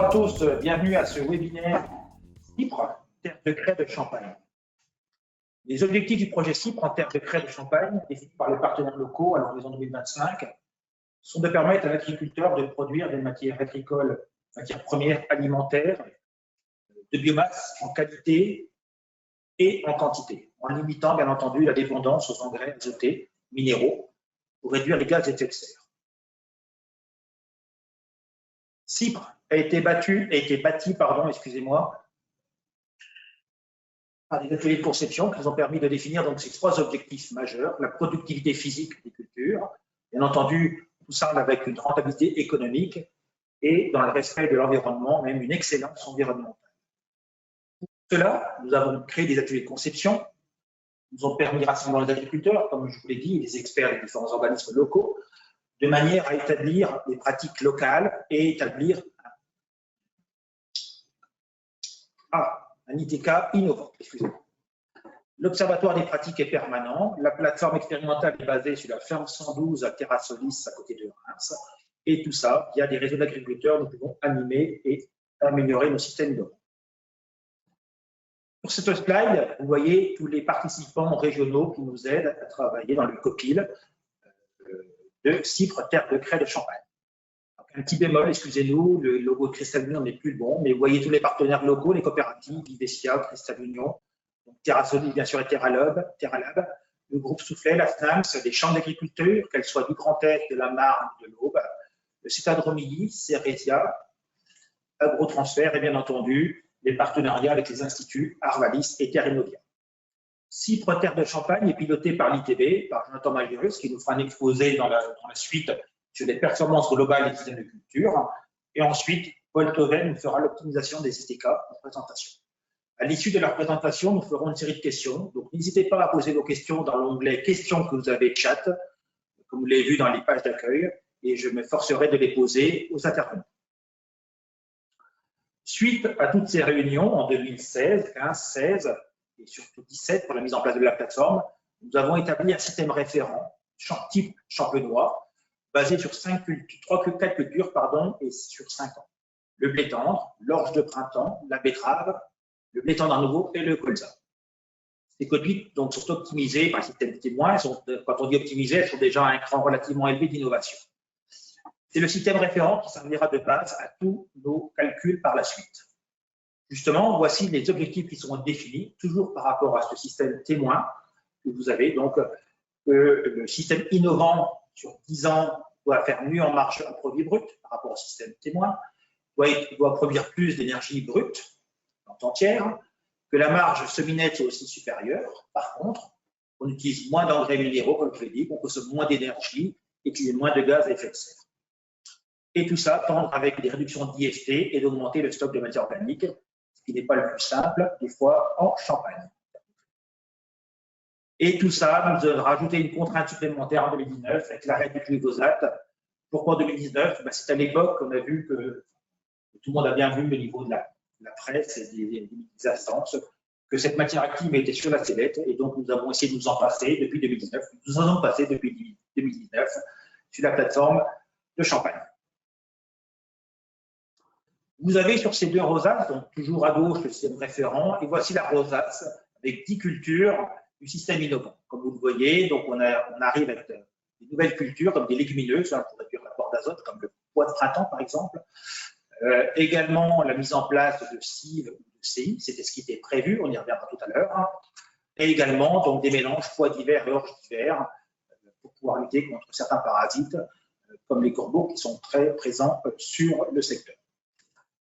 Bonjour à tous, bienvenue à ce webinaire CIPRE, terre de craie de Champagne. Les objectifs du projet CIPRE en terre de craie de Champagne, définis par les partenaires locaux à l'horizon 2025, sont de permettre à l'agriculteur de produire des matières agricoles, matières premières alimentaires, de biomasse en qualité et en quantité, en limitant bien entendu la dépendance aux engrais azotés, minéraux, pour réduire les gaz à effet de serre. CIPRE a été bâti par des ateliers de conception qui nous ont permis de définir donc ces trois objectifs majeurs: la productivité physique des cultures, bien entendu tout ça avec une rentabilité économique et dans le respect de l'environnement, même une excellence environnementale. Pour cela, nous avons créé des ateliers de conception, nous ont permis de rassembler les agriculteurs, comme je vous l'ai dit, et les experts des différents organismes locaux, de manière à établir des pratiques locales et établir un ITK innovant. L'Observatoire des pratiques est permanent. La plateforme expérimentale est basée sur la ferme 112 à Terrasolis, à côté de Reims. Et tout ça, via des réseaux d'agriculteurs, nous pouvons animer et améliorer nos systèmes innovants. Sur cette slide, vous voyez tous les participants régionaux qui nous aident à travailler dans le COPIL de CIPRE, terre de craie de Champagne. Un petit bémol, excusez-nous, le logo de Cristal Union n'est plus le bon, mais vous voyez tous les partenaires locaux, les coopératives, Vivesia, Cristal Union, Terrasolis, bien sûr, et Terralab, le groupe Soufflet, la FNAMS, les chambres d'agriculture, qu'elles soient du Grand Est, de la Marne, de l'Aube, le Citadromilly, Ceresia, Agrotransfert et bien entendu les partenariats avec les instituts Arvalis et Terrenovia. CIPRE Terre de Champagne est piloté par l'ITB, par Jonathan Malheureux, qui nous fera un exposé dans la suite sur les performances globales des systèmes de culture. Et ensuite, Paul Toven nous fera l'optimisation des ITK en présentation. À l'issue de la présentation, nous ferons une série de questions. Donc, n'hésitez pas à poser vos questions dans l'onglet « Questions » que vous avez chat, comme vous l'avez vu dans les pages d'accueil, et je m'efforcerai de les poser aux intervenants. Suite à toutes ces réunions en 2016, 15, 16 et surtout 17 pour la mise en place de la plateforme, nous avons établi un système référent type champenois basé sur 4 cultures et sur 5 ans. Le blé tendre, l'orge de printemps, la betterave, le blé tendre à nouveau et le colza. Ces conduites donc, sont optimisées par le système témoin. Quand on dit optimisées, elles sont déjà à un cran relativement élevé d'innovation. C'est le système référent qui servira de base à tous nos calculs par la suite. Justement, voici les objectifs qui seront définis, toujours par rapport à ce système témoin que vous avez. Donc, le système innovant sur 10 ans doit faire mieux en marge un produit brut par rapport au système témoin, doit produire plus d'énergie brute entière, que la marge semi-nette soit aussi supérieure. Par contre, on utilise moins d'engrais minéraux, comme je l'ai dit, qu'on consomme moins d'énergie et qu'il y ait moins de gaz à effet de serre. Et tout ça tendre avec des réductions d'IFT et d'augmenter le stock de matière organique, ce qui n'est pas le plus simple, des fois, en Champagne. Et tout ça nous a rajouté une contrainte supplémentaire en 2019 avec l'arrêt du glyphosate. Pourquoi 2019? C'est à l'époque qu'on a vu que tout le monde a bien vu au niveau de la presse et des instances que cette matière active était sur la sellette et donc nous avons essayé de nous en passer depuis 2019. Nous en sommes passés depuis 2019 sur la plateforme de Champagne. Vous avez sur ces deux rosaces, donc toujours à gauche le système référent, et voici la rosace avec 10 cultures du système innovant. Comme vous le voyez, donc on arrive avec des nouvelles cultures comme des légumineuses pour réduire l'apport d'azote, comme le pois de printemps par exemple. Également la mise en place de CIV ou de CI, c'était ce qui était prévu, on y reviendra tout à l'heure. Et également donc, des mélanges pois d'hiver et orge d'hiver pour pouvoir lutter contre certains parasites comme les corbeaux qui sont très présents sur le secteur.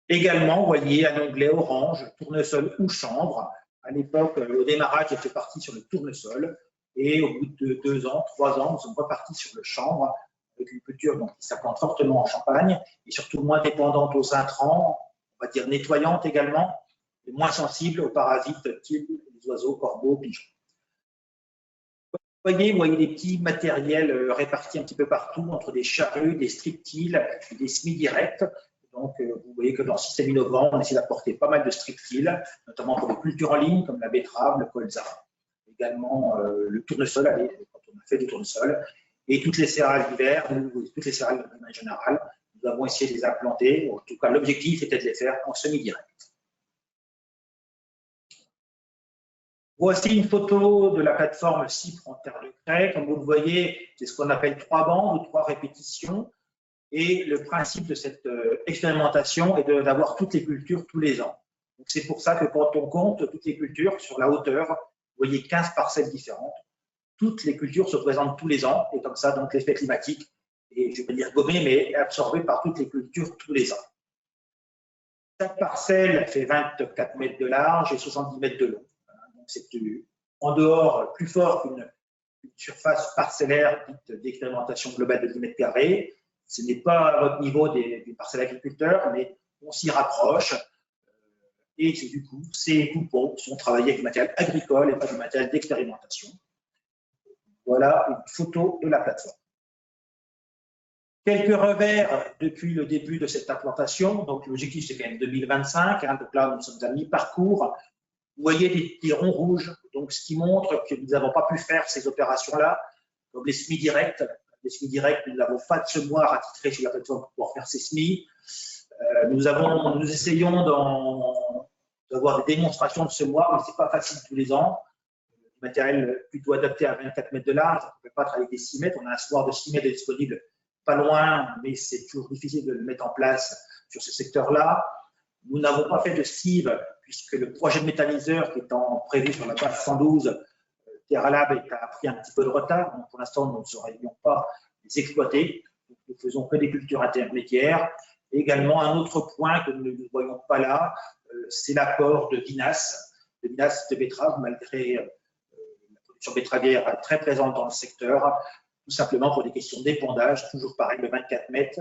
Également, vous voyez un onglet orange, tournesol ou chanvre. À l'époque, au démarrage, j'étais parti sur le tournesol et au bout de 2 ans, 3 ans, nous sommes repartis sur le chanvre avec une culture donc, qui s'implante fortement en Champagne et surtout moins dépendante aux intrants, on va dire nettoyante également, et moins sensible aux parasites type les oiseaux, corbeaux, pigeons. Vous voyez des petits matériels répartis un petit peu partout entre des charrues, des striptiles, des semi-directs. Donc, vous voyez que dans le système innovant, on essaie d'apporter pas mal de striptiles, notamment pour des cultures en ligne comme la betterave, le colza, également le tournesol, quand on a fait du tournesol, et toutes les céréales d'hiver, toutes les céréales en général, Nous avons essayé de les implanter. En tout cas, l'objectif était de les faire en semi-direct. Voici une photo de la plateforme CIPRE en terre de craie. Comme vous le voyez, c'est ce qu'on appelle 3 bandes ou 3 répétitions. Et le principe de cette expérimentation est d'avoir toutes les cultures tous les ans. C'est pour ça que quand on compte toutes les cultures sur la hauteur, vous voyez 15 parcelles différentes. Toutes les cultures se présentent tous les ans. Et comme ça, donc l'effet climatique est, je vais pas dire gommé, mais absorbé par toutes les cultures tous les ans. Chaque parcelle fait 24 mètres de large et 70 mètres de long. C'est en dehors plus fort qu'une surface parcellaire dite d'expérimentation globale de 10 mètres carrés. Ce n'est pas à votre niveau des parcelles agriculteurs, mais on s'y rapproche. Et du coup, ces coupons sont travaillés avec du matériel agricole et pas du matériel d'expérimentation. Voilà une photo de la plateforme. Quelques revers depuis le début de cette implantation. Donc, l'objectif, c'est quand même 2025. Hein, donc là, nous sommes à mi-parcours. Vous voyez des ronds rouges, donc ce qui montre que nous n'avons pas pu faire ces opérations-là, comme les SMI directs. Les SMI directs, nous n'avons pas de semoir attitré sur la plateforme pour pouvoir faire ces SMI. Nous essayons d'avoir des démonstrations de semoir, mais ce n'est pas facile tous les ans. Le matériel plutôt adapté à 24 mètres de large, on ne peut pas travailler des 6 mètres. On a un semoir de 6 mètres disponible pas loin, mais c'est toujours difficile de le mettre en place sur ce secteur-là. Nous n'avons pas fait de sieve, puisque le projet de méthaniseur qui est prévu sur la base 112, TerraLab a pris un petit peu de retard. Donc pour l'instant, nous ne saurions pas les exploiter. Donc, nous faisons que des cultures intermédiaires. Et également, un autre point que nous ne voyons pas là, c'est l'apport de vinasse de betterave, malgré la production betteravière très présente dans le secteur, tout simplement pour des questions d'épandage, toujours pareil, de 24 mètres.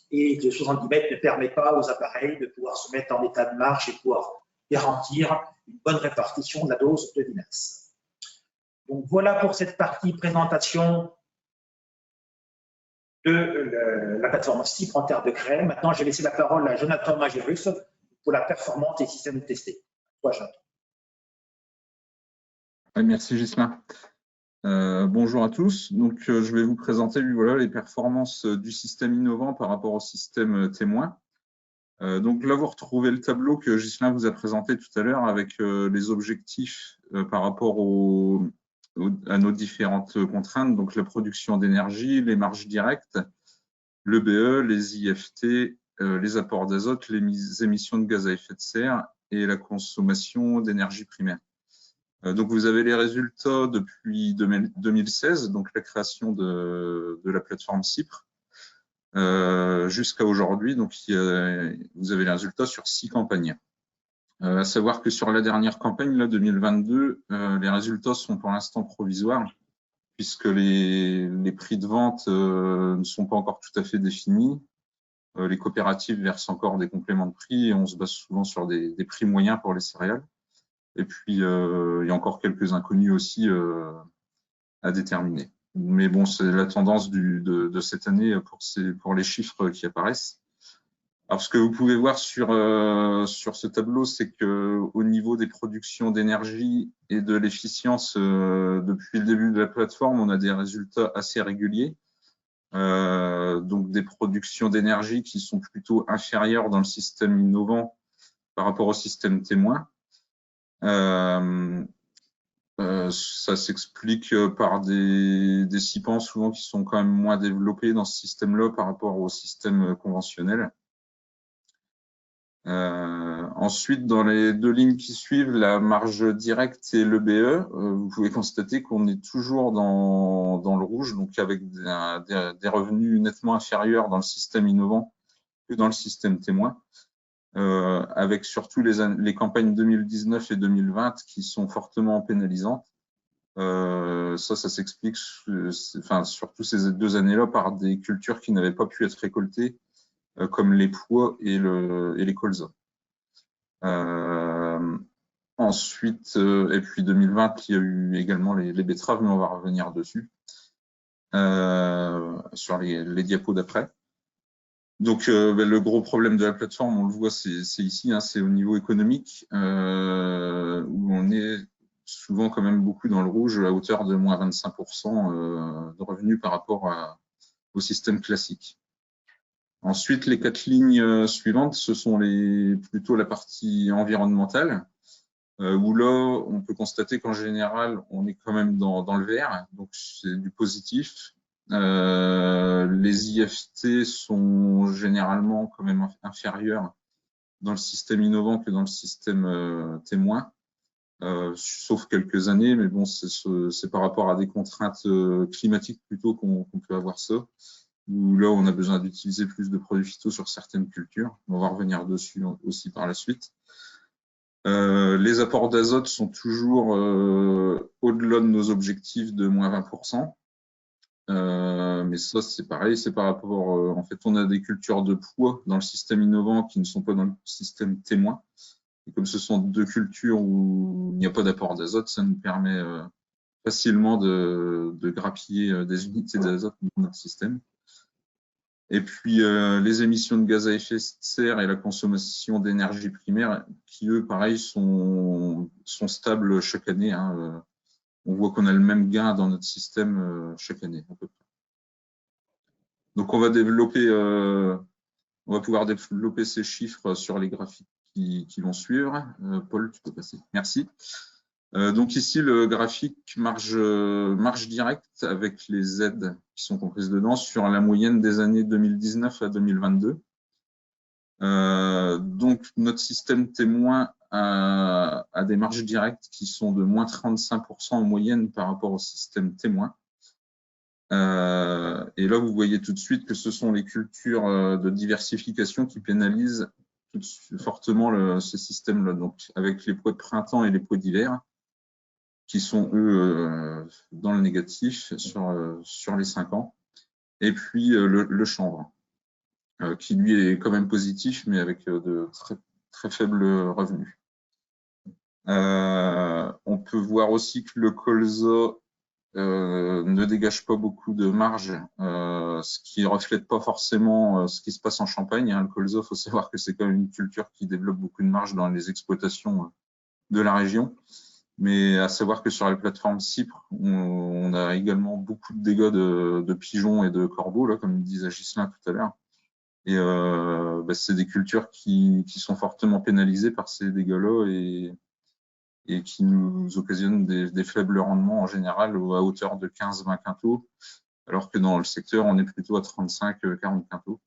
Et le 70 mètres ne permet pas aux appareils de pouvoir se mettre en état de marche et pouvoir garantir une bonne répartition de la dose de vinasse. Donc voilà pour cette partie présentation de la plateforme CIPRE en terre de craie. Maintenant, je vais laisser la parole à Jonathan Magérus pour la performance des systèmes testés. Toi, Jonathan. Merci Ghislain. Bonjour à tous. Donc, je vais vous présenter voilà, les performances du système innovant par rapport au système témoin. Donc là, vous retrouvez le tableau que Ghislain vous a présenté tout à l'heure avec les objectifs par rapport à nos différentes contraintes, donc la production d'énergie, les marges directes, le BE, les IFT, les apports d'azote, les émissions de gaz à effet de serre et la consommation d'énergie primaire. Donc, vous avez les résultats depuis 2016, donc la création de la plateforme CIPRE, jusqu'à aujourd'hui. Donc, vous avez les résultats sur 6 campagnes. À savoir que sur la dernière campagne, là, 2022, les résultats sont pour l'instant provisoires, puisque les prix de vente ne sont pas encore tout à fait définis. Les coopératives versent encore des compléments de prix et on se base souvent sur des prix moyens pour les céréales. Et puis, il y a encore quelques inconnus aussi à déterminer. Mais bon, c'est la tendance de cette année pour les chiffres qui apparaissent. Alors, ce que vous pouvez voir sur ce tableau, c'est qu'au niveau des productions d'énergie et de l'efficience, depuis le début de la plateforme, on a des résultats assez réguliers. Donc, des productions d'énergie qui sont plutôt inférieures dans le système innovant par rapport au système témoin. Ça s'explique par des CIPAN souvent qui sont quand même moins développés dans ce système-là par rapport au système conventionnel. Ensuite, dans les 2 lignes qui suivent, la marge directe et le BE, vous pouvez constater qu'on est toujours dans le rouge, donc avec des revenus nettement inférieurs dans le système innovant que dans le système témoin. Avec surtout les campagnes 2019 et 2020 qui sont fortement pénalisantes. Ça s'explique surtout ces 2 années-là par des cultures qui n'avaient pas pu être récoltées, comme les pois et les colzas. Ensuite, et puis 2020, il y a eu également les betteraves, mais on va revenir dessus sur les diapos d'après. Donc, le gros problème de la plateforme, on le voit, c'est ici, hein, c'est au niveau économique, où on est souvent quand même beaucoup dans le rouge, à hauteur de moins 25% de revenus par rapport au système classique. Ensuite, les 4 lignes suivantes, ce sont plutôt la partie environnementale, où là, on peut constater qu'en général, on est quand même dans le vert, donc c'est du positif. Les IFT sont généralement quand même inférieurs dans le système innovant que dans le système témoin, sauf quelques années, mais bon, c'est par rapport à des contraintes climatiques plutôt qu'on peut avoir ça, où là, on a besoin d'utiliser plus de produits phyto sur certaines cultures. On va revenir dessus aussi par la suite. Les apports d'azote sont toujours au-delà de nos objectifs de moins 20%. Mais ça, c'est pareil, c'est par rapport, en fait, on a des cultures de poids dans le système innovant qui ne sont pas dans le système témoin. Et comme ce sont deux cultures où il n'y a pas d'apport d'azote, ça nous permet facilement de grappiller des unités d'azote dans notre système. Et puis, les émissions de gaz à effet de serre et la consommation d'énergie primaire, qui, eux, pareil, sont stables chaque année. Hein. On voit qu'on a le même gain dans notre système chaque année, à peu près. Donc, on va pouvoir développer ces chiffres sur les graphiques qui vont suivre. Paul, tu peux passer. Merci. Donc ici, le graphique marge directe avec les aides qui sont comprises dedans sur la moyenne des années 2019 à 2022. Donc, notre système témoin a des marges directes qui sont de moins 35% en moyenne par rapport au système témoin. Et là, vous voyez tout de suite que ce sont les cultures de diversification qui pénalisent fortement ce système-là. Donc, avec les pois de printemps et les pois d'hiver, qui sont, eux, dans le négatif sur les 5 ans. Et puis, le chanvre, qui, lui, est quand même positif, mais avec de très, très faibles revenus. On peut voir aussi que le colza ne dégage pas beaucoup de marge, ce qui ne reflète pas forcément ce qui se passe en Champagne. Hein. Le colza, il faut savoir que c'est quand même une culture qui développe beaucoup de marge dans les exploitations de la région. Mais à savoir que sur la plateforme Cypre, on a également beaucoup de dégâts de pigeons et de corbeaux, là, comme disait Ghislain tout à l'heure. Et c'est des cultures qui sont fortement pénalisées par ces dégâts-là et qui nous occasionnent des faibles rendements en général à hauteur de 15-20 quintaux, alors que dans le secteur, on est plutôt à 35-40 quintaux.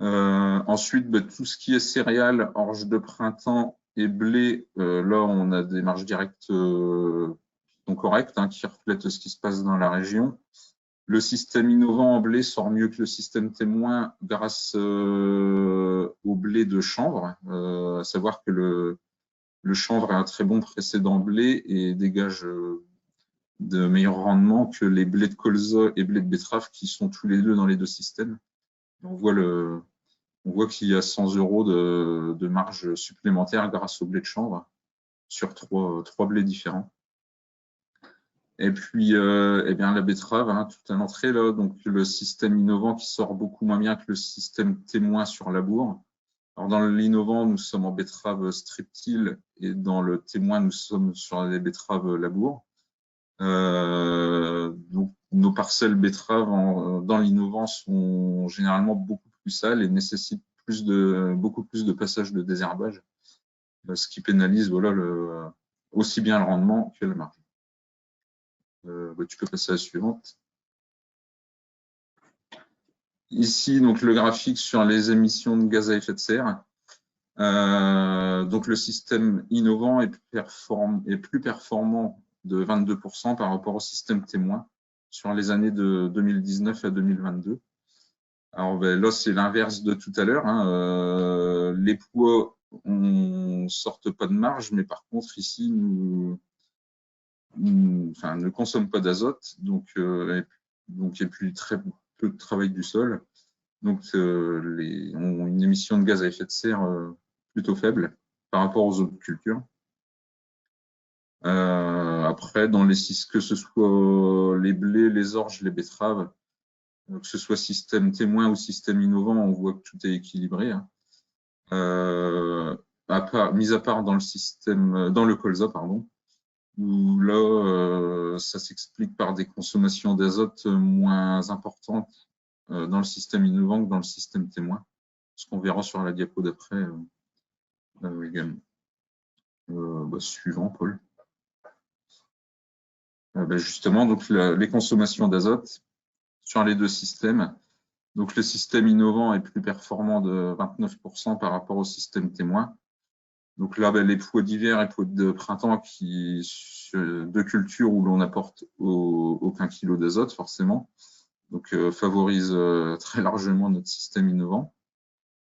Ensuite, tout ce qui est céréales, orge de printemps et blé, là, on a des marges directes qui sont correctes, hein, qui reflètent ce qui se passe dans la région. Le système innovant en blé sort mieux que le système témoin grâce au blé de chanvre, à savoir que le chanvre a un très bon précédent blé et dégage de meilleurs rendements que les blés de colza et blés de betterave qui sont tous les deux dans les deux systèmes. On voit qu'il y a 100 € de marge supplémentaire grâce au blé de chanvre sur trois blés différents. Et puis, la betterave, hein, tout à l'entrée, là, donc le système innovant qui sort beaucoup moins bien que le système témoin sur labour. Alors, dans l'innovant, nous sommes en betterave streptile et dans le témoin, nous sommes sur les betteraves labour. Donc, nos parcelles betteraves dans l'innovant sont généralement beaucoup plus sales et nécessitent beaucoup plus de passages de désherbage, ce qui pénalise aussi bien le rendement que la marge. Tu peux passer à la suivante. Ici, donc, le graphique sur les émissions de gaz à effet de serre. Donc, le système innovant est plus performant de 22% par rapport au système témoin sur les années de 2019 à 2022. Alors, là, c'est l'inverse de tout à l'heure. Hein. Les pois, on ne sorte pas de marge, mais par contre, ici, ne consomment pas d'azote, donc il y a plus très peu de travail du sol. Donc, ont une émission de gaz à effet de serre plutôt faible par rapport aux autres cultures. Après, que ce soit les blés, les orges, les betteraves, que ce soit système témoin ou système innovant, on voit que tout est équilibré. Hein. Mis à part dans le colza, pardon, où là, ça s'explique par des consommations d'azote moins importantes dans le système innovant que dans le système témoin, ce qu'on verra sur la diapo d'après également. Suivant, Paul. Justement, donc les consommations d'azote sur les deux systèmes. Donc, le système innovant est plus performant de 29% par rapport au système témoin. Donc là, les pois d'hiver et pois de printemps, deux cultures où l'on n'apporte aucun kilo d'azote, forcément, donc favorise très largement notre système innovant.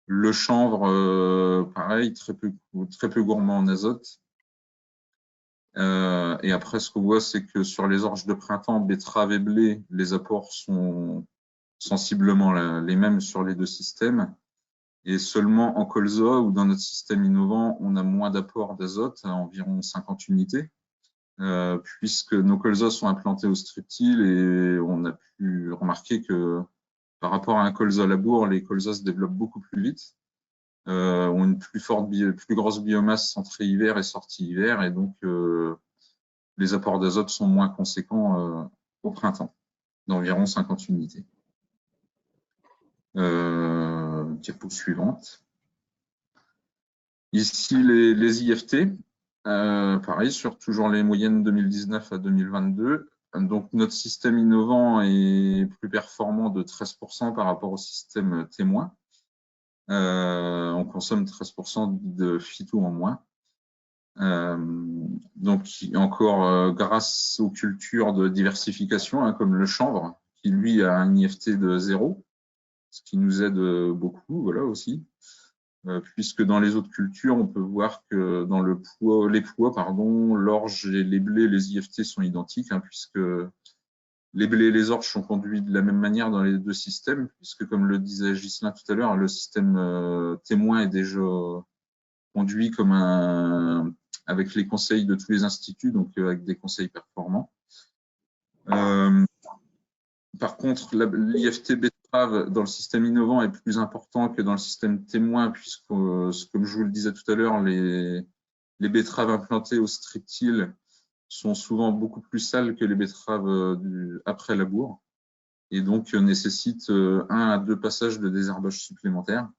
Le chanvre, pareil, très peu gourmand en azote. Et après, ce qu'on voit, c'est que sur les orges de printemps, betterave et blé, les apports sont sensiblement les mêmes sur les deux systèmes. Et seulement en colza, ou dans notre système innovant, on a moins d'apport d'azote, à environ 50 unités, puisque nos colzas sont implantés au streptyle et on a pu remarquer que par rapport à un colza labour, les colzas se développent beaucoup plus vite, ont une plus grosse biomasse entrée hiver et sortie hiver, et donc les apports d'azote sont moins conséquents au printemps, d'environ 50 unités. Diapo suivante. Ici, les IFT, pareil, sur toujours les moyennes 2019 à 2022. Donc, notre système innovant est plus performant de 13% par rapport au système témoin. On consomme 13% de phyto en moins. Donc, encore grâce aux cultures de diversification, comme le chanvre, qui lui a un IFT de 0, ce qui nous aide beaucoup, voilà aussi. Puisque dans les autres cultures, on peut voir que dans les pois, l'orge et les blés, les IFT sont identiques, puisque les blés et les orges sont conduits de la même manière dans les deux systèmes, puisque comme le disait Ghislain tout à l'heure, le système témoin est déjà conduit comme avec les conseils de tous les instituts, donc avec des conseils performants. Par contre, l'IFT betterave dans le système innovant est plus important que dans le système témoin, puisque, comme je vous le disais tout à l'heure, les betteraves implantées au streptyle sont souvent beaucoup plus sales que les betteraves après labour, et donc nécessitent 1 à 2 passages de désherbage supplémentaires.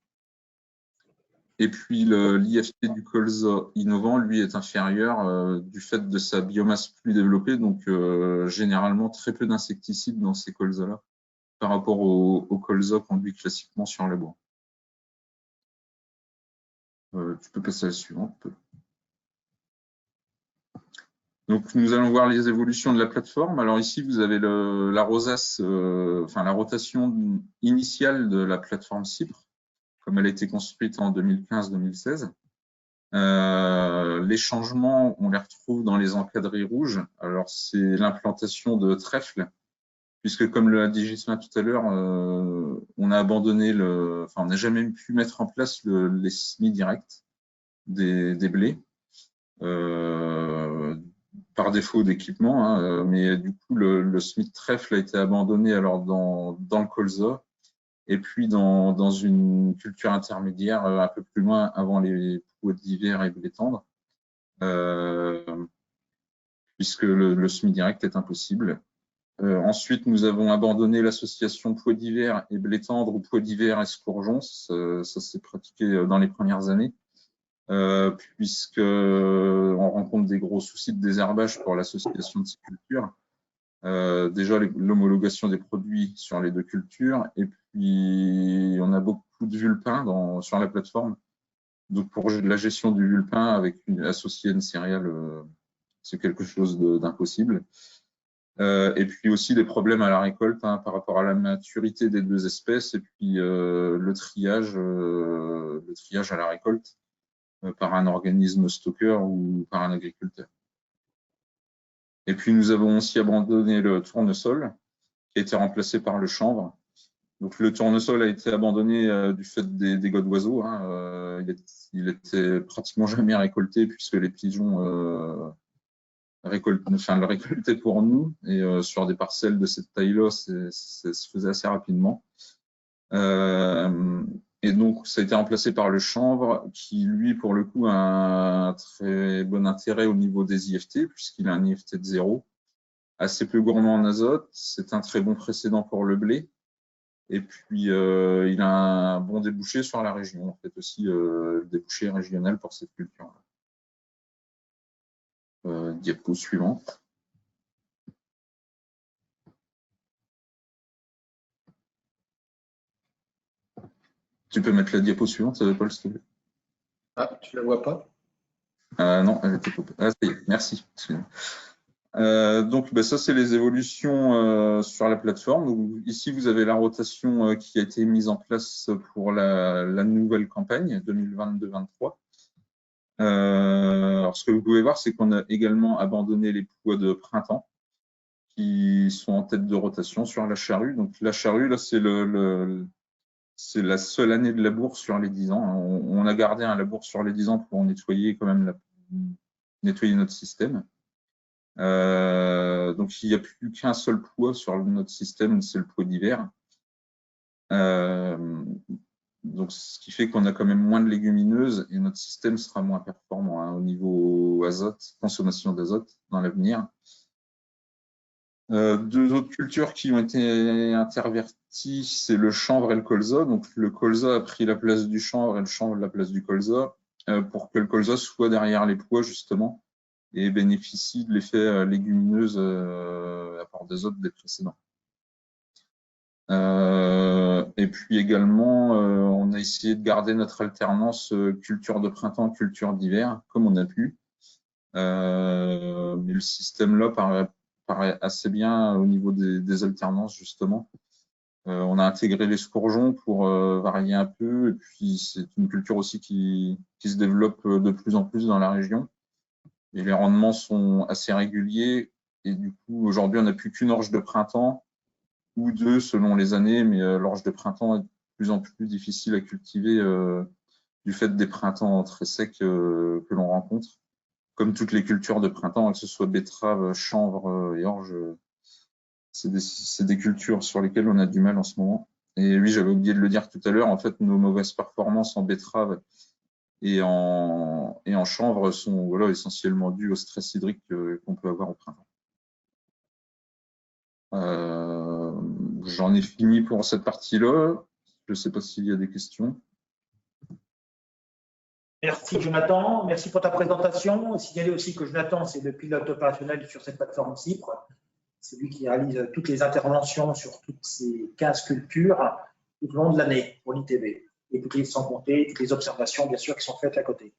Et puis, l'IFT du colza innovant, lui, est inférieur du fait de sa biomasse plus développée, donc généralement très peu d'insecticides dans ces colzas-là par rapport au colza conduit classiquement sur labour. Tu peux passer à la suivante. Donc, nous allons voir les évolutions de la plateforme. Alors ici, vous avez la rosace, la rotation initiale de la plateforme Cypre, comme elle a été construite en 2015-2016. Les changements, on les retrouve dans les encadrés rouges. Alors, c'est l'implantation de trèfle, puisque comme l'a dit Ghislain tout à l'heure, on a abandonné on n'a jamais pu mettre en place les semis directs des blés, par défaut d'équipement, mais du coup, le semis de trèfle a été abandonné alors dans le colza, et puis dans une culture intermédiaire un peu plus loin avant les pois d'hiver et blé tendre, puisque le semis direct est impossible. Ensuite, nous avons abandonné l'association pois d'hiver et blé tendre ou pois d'hiver et scourgeon. Ça s'est pratiqué dans les premières années, puisqu'on rencontre des gros soucis de désherbage pour l'association de ces cultures. Déjà, l'homologation des produits sur les deux cultures, et puis on a beaucoup de vulpins sur la plateforme. Donc, pour la gestion du vulpin avec associé à une céréale, c'est quelque chose d'impossible. Et puis aussi des problèmes à la récolte par rapport à la maturité des deux espèces, et puis le triage à la récolte par un organisme stockeur ou par un agriculteur. Et puis nous avons aussi abandonné le tournesol, qui a été remplacé par le chanvre. Donc le tournesol a été abandonné du fait des dégâts d'oiseaux. Il était pratiquement jamais récolté, puisque les pigeons le récolter pour nous, et sur des parcelles de cette taille-là, ça se faisait assez rapidement. Et donc, ça a été remplacé par le chanvre, qui, lui, pour le coup, a un très bon intérêt au niveau des IFT, puisqu'il a un IFT de 0, assez peu gourmand en azote. C'est un très bon précédent pour le blé. Et puis, il a un bon débouché sur la région, en fait, aussi, débouché régional pour cette culture-là. Diapo suivante. Tu peux mettre la diapo suivante, Paul, s'il te plaît. Ah, tu la vois pas? Non, elle était coupée. Ah, ça y est, merci. Donc, ça, c'est les évolutions sur la plateforme. Donc, ici, vous avez la rotation qui a été mise en place pour la nouvelle campagne 2022-23. Alors, ce que vous pouvez voir, c'est qu'on a également abandonné les poids de printemps qui sont en tête de rotation sur la charrue. Donc, la charrue, là, c'est c'est la seule année de labour sur les 10 ans. On a gardé un labour sur les 10 ans pour nettoyer quand même nettoyer notre système. Donc, il n'y a plus qu'un seul poids sur notre système, c'est le poids d'hiver. Donc, ce qui fait qu'on a quand même moins de légumineuses et notre système sera moins performant au niveau azote, consommation d'azote dans l'avenir. Deux autres cultures qui ont été interverties, c'est le chanvre et le colza. Donc, le colza a pris la place du chanvre et le chanvre la place du colza pour que le colza soit derrière les pois, justement, et bénéficie de l'effet légumineuse apport d'azote des précédents. Et puis également, on a essayé de garder notre alternance culture de printemps, culture d'hiver, comme on a pu. Mais le système-là paraît assez bien au niveau des alternances, justement. On a intégré les scourgeons pour varier un peu. Et puis, c'est une culture aussi qui se développe de plus en plus dans la région. Et les rendements sont assez réguliers. Et du coup, aujourd'hui, on n'a plus qu'une orge de printemps ou deux selon les années, mais l'orge de printemps est de plus en plus difficile à cultiver du fait des printemps très secs que l'on rencontre. Comme toutes les cultures de printemps, que ce soit betterave, chanvre et orge, c'est des cultures sur lesquelles on a du mal en ce moment. Et oui, j'avais oublié de le dire tout à l'heure, en fait, nos mauvaises performances en betterave et en chanvre sont essentiellement dues au stress hydrique qu'on peut avoir au printemps. J'en ai fini pour cette partie-là. Je ne sais pas s'il y a des questions. Merci Jonathan, merci pour ta présentation. Signaler aussi que Jonathan, c'est le pilote opérationnel sur cette plateforme CIPRE. C'est lui qui réalise toutes les interventions sur toutes ces 15 cultures tout au long de l'année pour l'ITB. Et sans compter toutes les observations, bien sûr, qui sont faites à côté.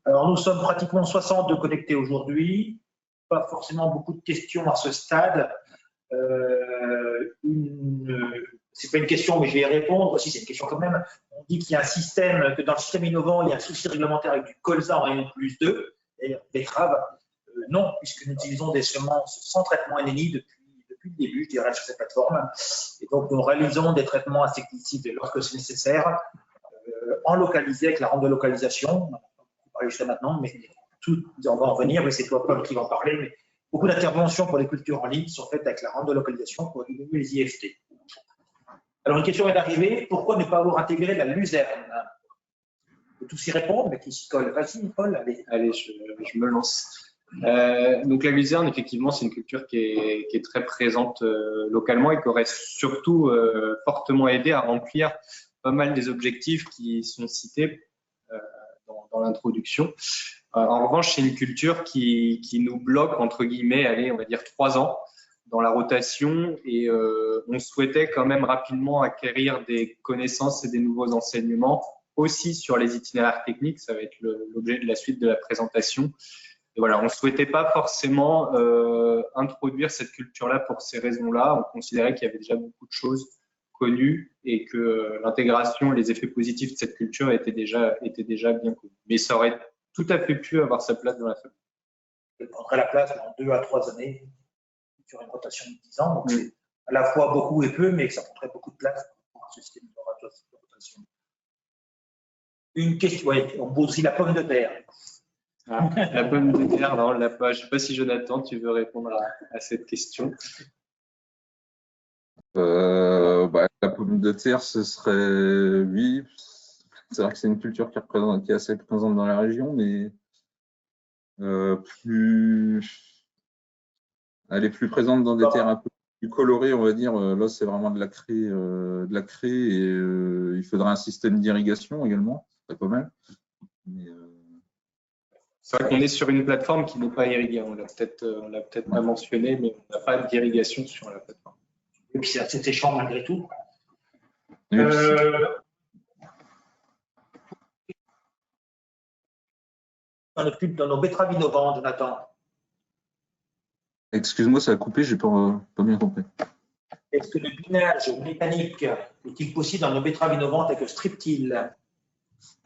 Alors, nous sommes pratiquement 60 de connectés aujourd'hui. Pas forcément beaucoup de questions à ce stade. C'est pas une question, mais je vais y répondre. Aussi, c'est une question quand même. On dit qu'il y a un système, que dans le système innovant, il y a un souci réglementaire avec du colza en rayon plus 2, et betterave. Non, puisque nous utilisons des semences sans traitement NNI depuis le début, je dirais, sur cette plateforme. Et donc, nous réalisons des traitements insecticides lorsque c'est nécessaire, en localisé avec la rampe de localisation. On va parler jusqu'à maintenant, mais on va en venir, mais c'est toi, Paul, qui va en parler. Mais beaucoup d'interventions pour les cultures en ligne sont faites avec la rampe de localisation pour diminuer les IFT. Alors, une question est arrivée, pourquoi ne pas avoir intégré la luzerne? On peut tous y répondre, mais qui s'y colle? Vas-y, Paul, allez. Allez, je me lance. Donc la luzerne, effectivement, c'est une culture qui est très présente localement et qui aurait surtout fortement aidé à remplir pas mal des objectifs qui sont cités dans l'introduction. En revanche, c'est une culture qui nous bloque, entre guillemets, allez, on va dire 3 ans dans la rotation et on souhaitait quand même rapidement acquérir des connaissances et des nouveaux enseignements aussi sur les itinéraires techniques. Ça va être l'objet de la suite de la présentation. Et voilà, on ne souhaitait pas forcément introduire cette culture-là pour ces raisons-là. On considérait qu'il y avait déjà beaucoup de choses connues et que l'intégration et les effets positifs de cette culture étaient déjà bien connus. Mais ça aurait tout à fait pu avoir sa place dans la famille. Elle prendrait la place dans 2 à 3 années sur une rotation de 10 ans. Donc, c'est à la fois beaucoup et peu, mais que ça prendrait beaucoup de place pour un système de rotation. Une question, oui, on pose aussi la pomme de terre. Ah, la pomme de terre, non, je ne sais pas si Jonathan, tu veux répondre à cette question. La pomme de terre, ce serait, oui, c'est vrai que c'est une culture qui est assez présente dans la région, mais elle est plus présente dans des terres un peu plus coloré, on va dire. Là, c'est vraiment de la craie, et il faudra un système d'irrigation également. C'est pas mal. C'est vrai qu'on est sur une plateforme qui n'est pas irriguée. On l'a peut-être pas mentionné, mais on n'a pas d'irrigation sur la plateforme. Et puis c'est assez séchant malgré tout. On occupe dans nos betteraves innovantes, Jonathan. Excuse-moi, ça a coupé, j'ai pas bien compris. Est-ce que le binage mécanique est-il possible dans nos betteraves innovantes avec le strip-till?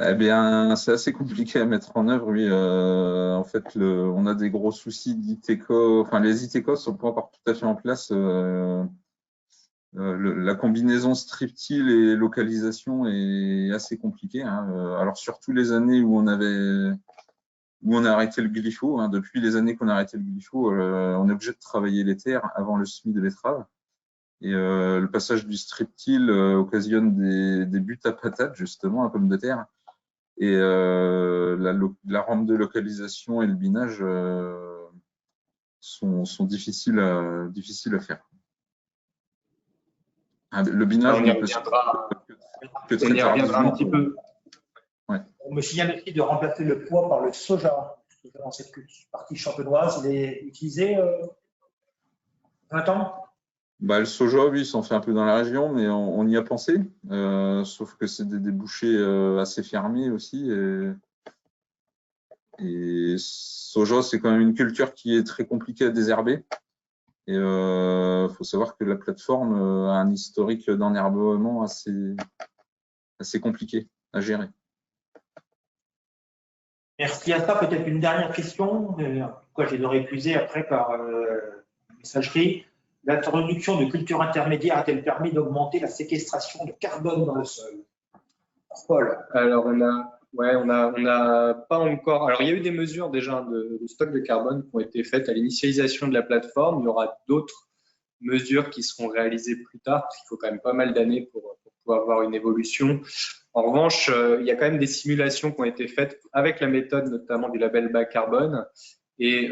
Eh bien, c'est assez compliqué à mettre en œuvre, oui. En fait, on a des gros soucis d'ITECO. Enfin, les ITECO ne sont pas encore tout à fait en place. La combinaison strip-till et localisation est assez compliquée, hein. Alors, surtout les années où on a arrêté le glypho, hein. Depuis les années qu'on a arrêté le glypho, on est obligé de travailler les terres avant le semis de betterave. Et le passage du strip-till occasionne des buts à patates, justement, à pommes de terre. Et la rampe de localisation et le binage sont difficiles à faire. Le binage, on y reviendra un petit peu. Ouais. On me signale aussi de remplacer le pois par le soja dans cette partie champenoise. Il est utilisé, Jonathan? Le soja, oui, s'en fait un peu dans la région, mais on y a pensé, sauf que c'est des débouchés assez fermés aussi. Et soja, c'est quand même une culture qui est très compliquée à désherber. Et faut savoir que la plateforme a un historique d'enherbement assez compliqué à gérer. Merci à ça. Peut-être une dernière question, quoi je les aurais épuisées après par messagerie. L'introduction de cultures intermédiaires a-t-elle permis d'augmenter la séquestration de carbone dans le sol? Paul. Alors, on a pas encore. Alors, il y a eu des mesures déjà de stock de carbone qui ont été faites à l'initialisation de la plateforme. Il y aura d'autres mesures qui seront réalisées plus tard, parce qu'il faut quand même pas mal d'années pour pouvoir avoir une évolution. En revanche, il y a quand même des simulations qui ont été faites avec la méthode notamment du label bas carbone. Et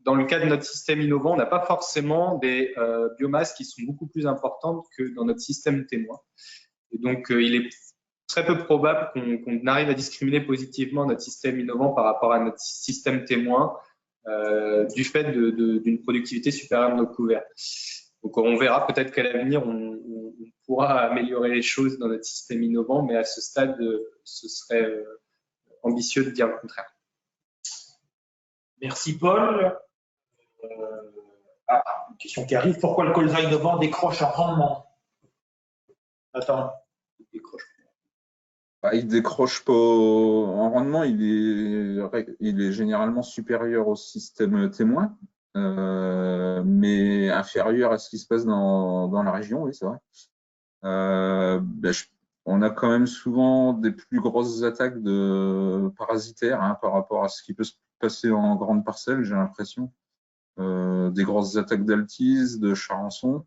dans le cas de notre système innovant, on n'a pas forcément des biomasses qui sont beaucoup plus importantes que dans notre système témoin. Et donc, il est très peu probable qu'on arrive à discriminer positivement notre système innovant par rapport à notre système témoin du fait d'une productivité supérieure de nos couverts. Donc, on verra peut-être qu'à l'avenir, on pourra améliorer les choses dans notre système innovant, mais à ce stade, ce serait ambitieux de dire le contraire. Merci Paul. Une question qui arrive. Pourquoi le colza innovant décroche en rendement? Attends, il décroche. Il décroche pas en rendement, il est généralement supérieur au système témoin, mais inférieur à ce qui se passe dans la région, oui, c'est vrai. On a quand même souvent des plus grosses attaques de parasitaires, hein, par rapport à ce qui peut se passer en grande parcelle, j'ai l'impression. Des grosses attaques d'altise, de charançon.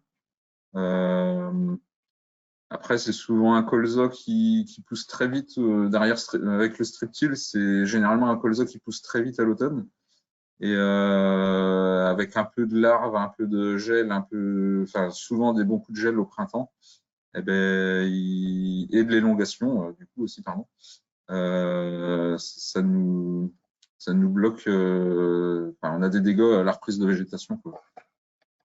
Après, c'est souvent un colza qui pousse très vite derrière avec le strip-till. C'est généralement un colza qui pousse très vite à l'automne. Et avec un peu de larve, un peu de gel, souvent des bons coups de gel au printemps, et de l'élongation, du coup aussi, pardon. Ça nous bloque. On a des dégâts à la reprise de végétation, quoi.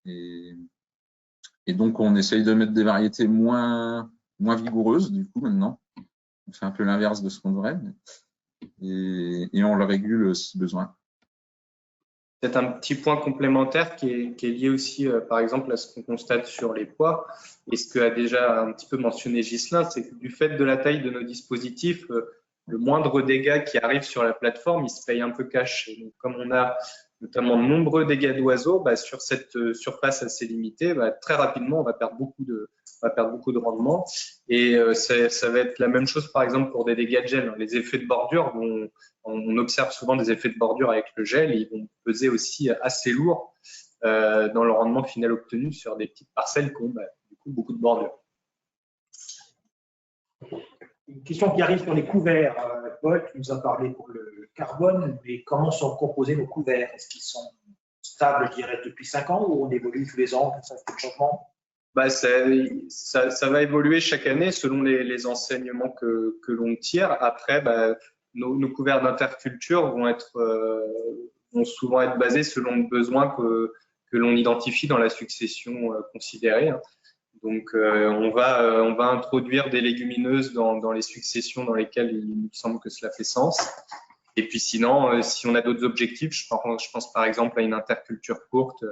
Et donc, on essaye de mettre des variétés moins vigoureuses, du coup, maintenant. On fait un peu l'inverse de ce qu'on devrait. Et on le régule si besoin. Peut-être un petit point complémentaire qui est lié aussi, par exemple, à ce qu'on constate sur les pois, et ce qu'a déjà un petit peu mentionné Ghislain, c'est que du fait de la taille de nos dispositifs, le moindre dégât qui arrive sur la plateforme, il se paye un peu cash. Et donc, comme on a notamment de nombreux dégâts d'oiseaux, sur cette surface assez limitée, très rapidement, on va perdre beaucoup de rendement. Et ça va être la même chose, par exemple, pour des dégâts de gel. Les effets de bordure, on observe souvent des effets de bordure avec le gel, et ils vont peser aussi assez lourd dans le rendement final obtenu sur des petites parcelles qui ont du coup beaucoup de bordure. Une question qui arrive sur les couverts. Paul, tu nous as parlé pour le carbone, mais comment sont composés nos couverts? Est-ce qu'ils sont stable, je dirais, depuis 5 ans ou on évolue tous les ans, ça fait de changement? Bah, ça va évoluer chaque année selon les enseignements que l'on tire. Après, bah, nos couverts d'interculture vont souvent être basés selon le besoin que l'on identifie dans la succession considérée, hein. Donc, on va introduire des légumineuses dans les successions dans lesquelles il nous semble que cela fait sens. Et puis sinon, si on a d'autres objectifs, je pense par exemple à une interculture courte.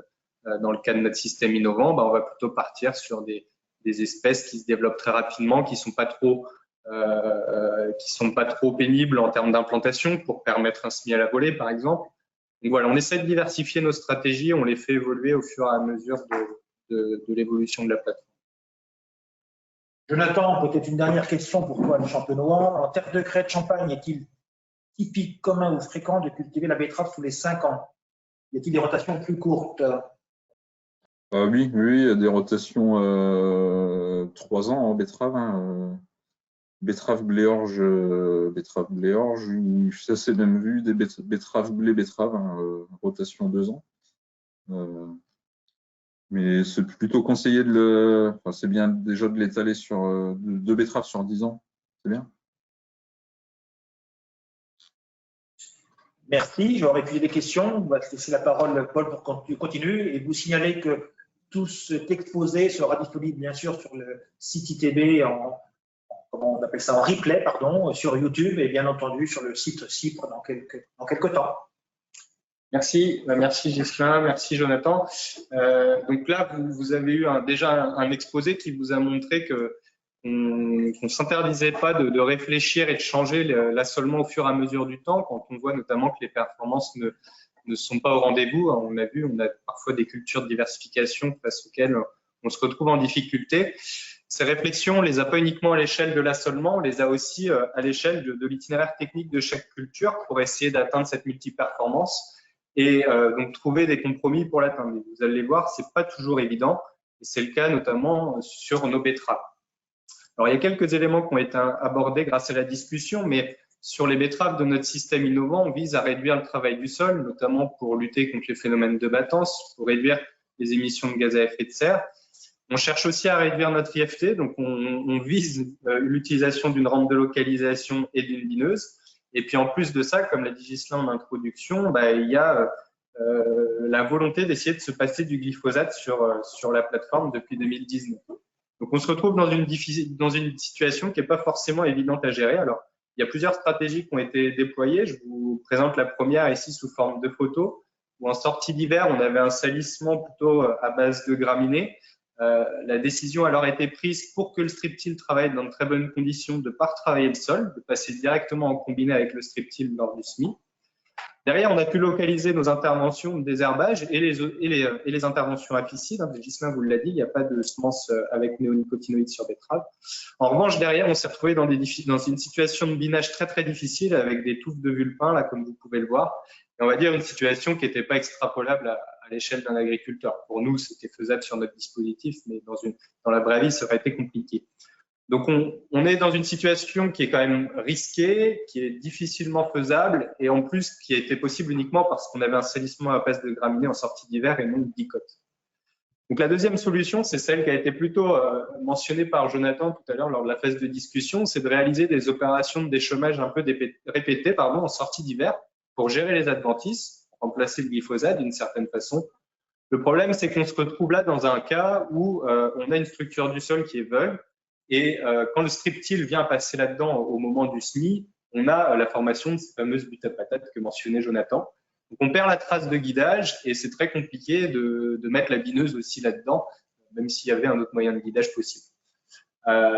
Dans le cas de notre système innovant, bah, on va plutôt partir sur des espèces qui se développent très rapidement, qui sont pas trop pénibles en termes d'implantation pour permettre un semis à la volée, par exemple. Donc voilà, on essaie de diversifier nos stratégies, on les fait évoluer au fur et à mesure de l'évolution de la plateforme. Jonathan, peut-être une dernière question pour toi, le champenois. En terre de craie de Champagne, est-il typique, commun ou fréquent de cultiver la betterave tous les 5 ans? Y a-t-il des rotations plus courtes? Oui, il y a des rotations 3 ans en betterave, hein, betterave bléorge, ça c'est même vu, des betteraves blé-betterave, hein, rotation 2 ans. Mais c'est plutôt conseillé c'est bien déjà de l'étaler sur 2 betteraves sur 10 ans, c'est bien. Merci, j'aurais épuisé des questions. On va te laisser la parole, Paul, pour continuer et vous signaler que tout cet exposé sera disponible bien sûr sur le site ITB comment on appelle ça, en replay, pardon, sur YouTube et bien entendu sur le site CIPRE dans quelques temps. Merci Ghislain, merci Jonathan. Donc là, vous avez eu déjà un exposé qui vous a montré qu'on ne s'interdisait pas de réfléchir et de changer l'assolement au fur et à mesure du temps, quand on voit notamment que les performances ne sont pas au rendez-vous. On a vu, on a parfois des cultures de diversification face auxquelles on se retrouve en difficulté. Ces réflexions, on les a pas uniquement à l'échelle de l'assolement, on les a aussi à l'échelle de l'itinéraire technique de chaque culture pour essayer d'atteindre cette multiperformance et donc trouver des compromis pour l'atteindre. Vous allez voir, c'est pas toujours évident et c'est le cas notamment sur nos betteraves. Alors, il y a quelques éléments qui ont été abordés grâce à la discussion, mais sur les betteraves de notre système innovant, on vise à réduire le travail du sol, notamment pour lutter contre les phénomènes de battance, pour réduire les émissions de gaz à effet de serre. On cherche aussi à réduire notre IFT, donc on vise l'utilisation d'une rampe de localisation et d'une bineuse. Et puis en plus de ça, comme l'a dit Ghislain en introduction, bah, il y a la volonté d'essayer de se passer du glyphosate sur la plateforme depuis 2019. Donc on se retrouve dans une situation qui n'est pas forcément évidente à gérer. Alors il y a plusieurs stratégies qui ont été déployées. Je vous présente la première ici sous forme de photo, où en sortie d'hiver, on avait un salissement plutôt à base de graminées. La décision a alors été prise pour que le strip-till travaille dans de très bonnes conditions, de ne pas retravailler le sol, de passer directement en combiné avec le strip-till lors du semis. Derrière, on a pu localiser nos interventions de désherbage et les interventions apicides. Ghislain vous l'a dit, il n'y a pas de semences avec néonicotinoïdes sur betterave. En revanche, derrière, on s'est retrouvé dans une situation de binage très très difficile avec des touffes de vulpin, là, comme vous pouvez le voir. Et on va dire une situation qui n'était pas extrapolable à l'échelle d'un agriculteur. Pour nous, c'était faisable sur notre dispositif, mais dans la vraie vie, ça aurait été compliqué. Donc, on est dans une situation qui est quand même risquée, qui est difficilement faisable et en plus qui a été possible uniquement parce qu'on avait un salissement à base de graminées en sortie d'hiver et non de dicote. Donc, la deuxième solution, c'est celle qui a été plutôt mentionnée par Jonathan tout à l'heure lors de la phase de discussion, c'est de réaliser des opérations de déchômage un peu répétées en sortie d'hiver pour gérer les adventices, remplacer le glyphosate d'une certaine façon. Le problème, c'est qu'on se retrouve là dans un cas où on a une structure du sol qui est veuve. Et quand le strip-till vient passer là-dedans au moment du semis, on a la formation de ces fameuses buttes à patates que mentionnait Jonathan. Donc on perd la trace de guidage et c'est très compliqué de mettre la bineuse aussi là-dedans, même s'il y avait un autre moyen de guidage possible.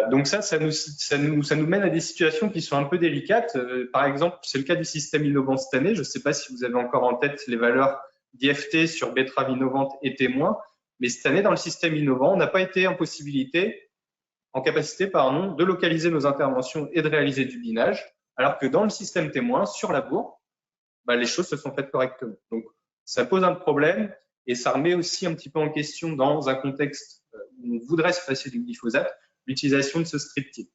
Donc ça nous mène à des situations qui sont un peu délicates. Par exemple, c'est le cas du système innovant cette année. Je ne sais pas si vous avez encore en tête les valeurs d'IFT sur betterave innovante et témoin, mais cette année, dans le système innovant, on n'a pas été en capacité de localiser nos interventions et de réaliser du binage, alors que dans le système témoin, sur labour, les choses se sont faites correctement. Donc, ça pose un problème et ça remet aussi un petit peu en question dans un contexte où on voudrait se passer du glyphosate, l'utilisation de ce strip-till.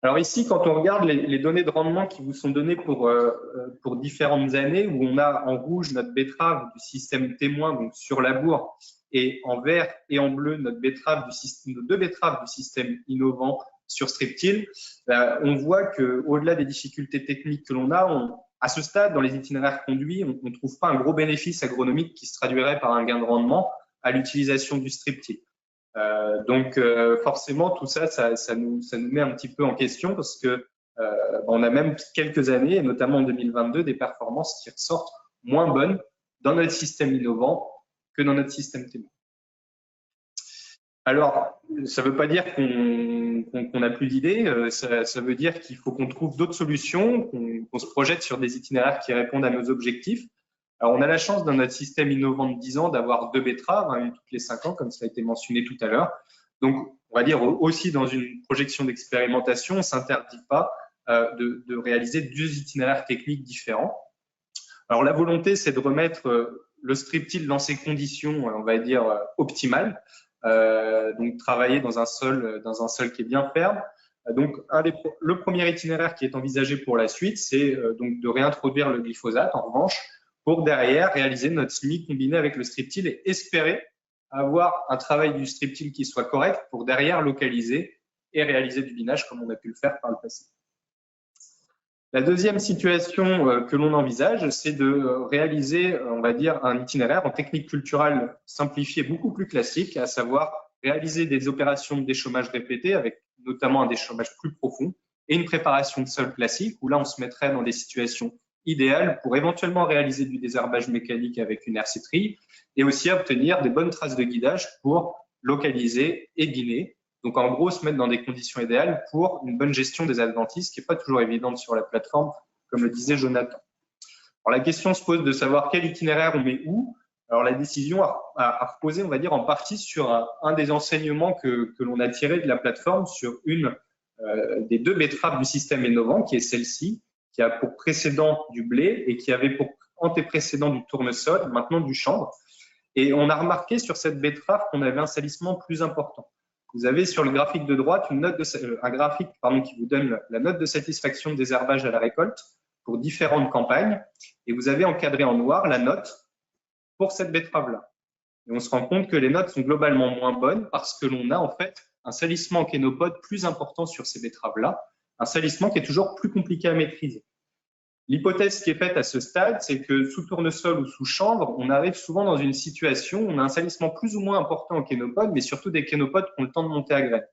Alors ici, quand on regarde les données de rendement qui vous sont données pour différentes années, où on a en rouge notre betterave du système témoin, donc sur labour, et en vert et en bleu notre betterave nos deux betteraves du système innovant sur Streptil, on voit qu'au-delà des difficultés techniques que l'on a, à ce stade, dans les itinéraires conduits, on ne trouve pas un gros bénéfice agronomique qui se traduirait par un gain de rendement à l'utilisation du Streptil. Donc forcément, tout ça, ça nous met un petit peu en question parce que on a même quelques années, et notamment en 2022, des performances qui ressortent moins bonnes dans notre système innovant que dans notre système témoin. Alors, ça ne veut pas dire qu'on n'a plus d'idées, ça veut dire qu'il faut qu'on trouve d'autres solutions, qu'on se projette sur des itinéraires qui répondent à nos objectifs. Alors, on a la chance dans notre système innovant de 10 ans d'avoir 2 betteraves, une toutes les 5 ans, comme ça a été mentionné tout à l'heure. Donc, on va dire aussi dans une projection d'expérimentation, on ne s'interdit pas de réaliser 2 itinéraires techniques différents. Alors, la volonté, c'est de remettre le Streptil dans ses conditions, on va dire, optimales. Donc, travailler dans un sol qui est bien ferme. Donc, le premier itinéraire qui est envisagé pour la suite, c'est donc de réintroduire le glyphosate, en revanche, pour derrière réaliser notre SMI combiné avec le Streptil et espérer avoir un travail du Streptil qui soit correct pour derrière localiser et réaliser du binage comme on a pu le faire par le passé. La deuxième situation que l'on envisage, c'est de réaliser, on va dire, un itinéraire en technique culturelle simplifiée beaucoup plus classique, à savoir réaliser des opérations de déchômage répétées avec notamment un déchômage plus profond et une préparation de sol classique où là, on se mettrait dans des situations idéales pour éventuellement réaliser du désherbage mécanique avec une hercéterie et aussi obtenir des bonnes traces de guidage pour localiser et biner. Donc, en gros, se mettre dans des conditions idéales pour une bonne gestion des adventices, qui n'est pas toujours évidente sur la plateforme, comme le disait Jonathan. Alors, la question se pose de savoir quel itinéraire on met où. Alors, la décision a reposé, on va dire, en partie sur un des enseignements que l'on a tiré de la plateforme sur une des 2 betteraves du système innovant, qui est celle-ci, qui a pour précédent du blé et qui avait pour antécédent du tournesol, maintenant du chanvre. Et on a remarqué sur cette betterave qu'on avait un salissement plus important. Vous avez sur le graphique de droite un graphique qui vous donne la note de satisfaction de désherbage à la récolte pour différentes campagnes. Et vous avez encadré en noir la note pour cette betterave-là. Et on se rend compte que les notes sont globalement moins bonnes parce que l'on a en fait un salissement en kénopode plus important sur ces betteraves-là, un salissement qui est toujours plus compliqué à maîtriser. L'hypothèse qui est faite à ce stade, c'est que sous tournesol ou sous chanvre, on arrive souvent dans une situation où on a un salissement plus ou moins important en kénopode, mais surtout des kénopodes qui ont le temps de monter à graines.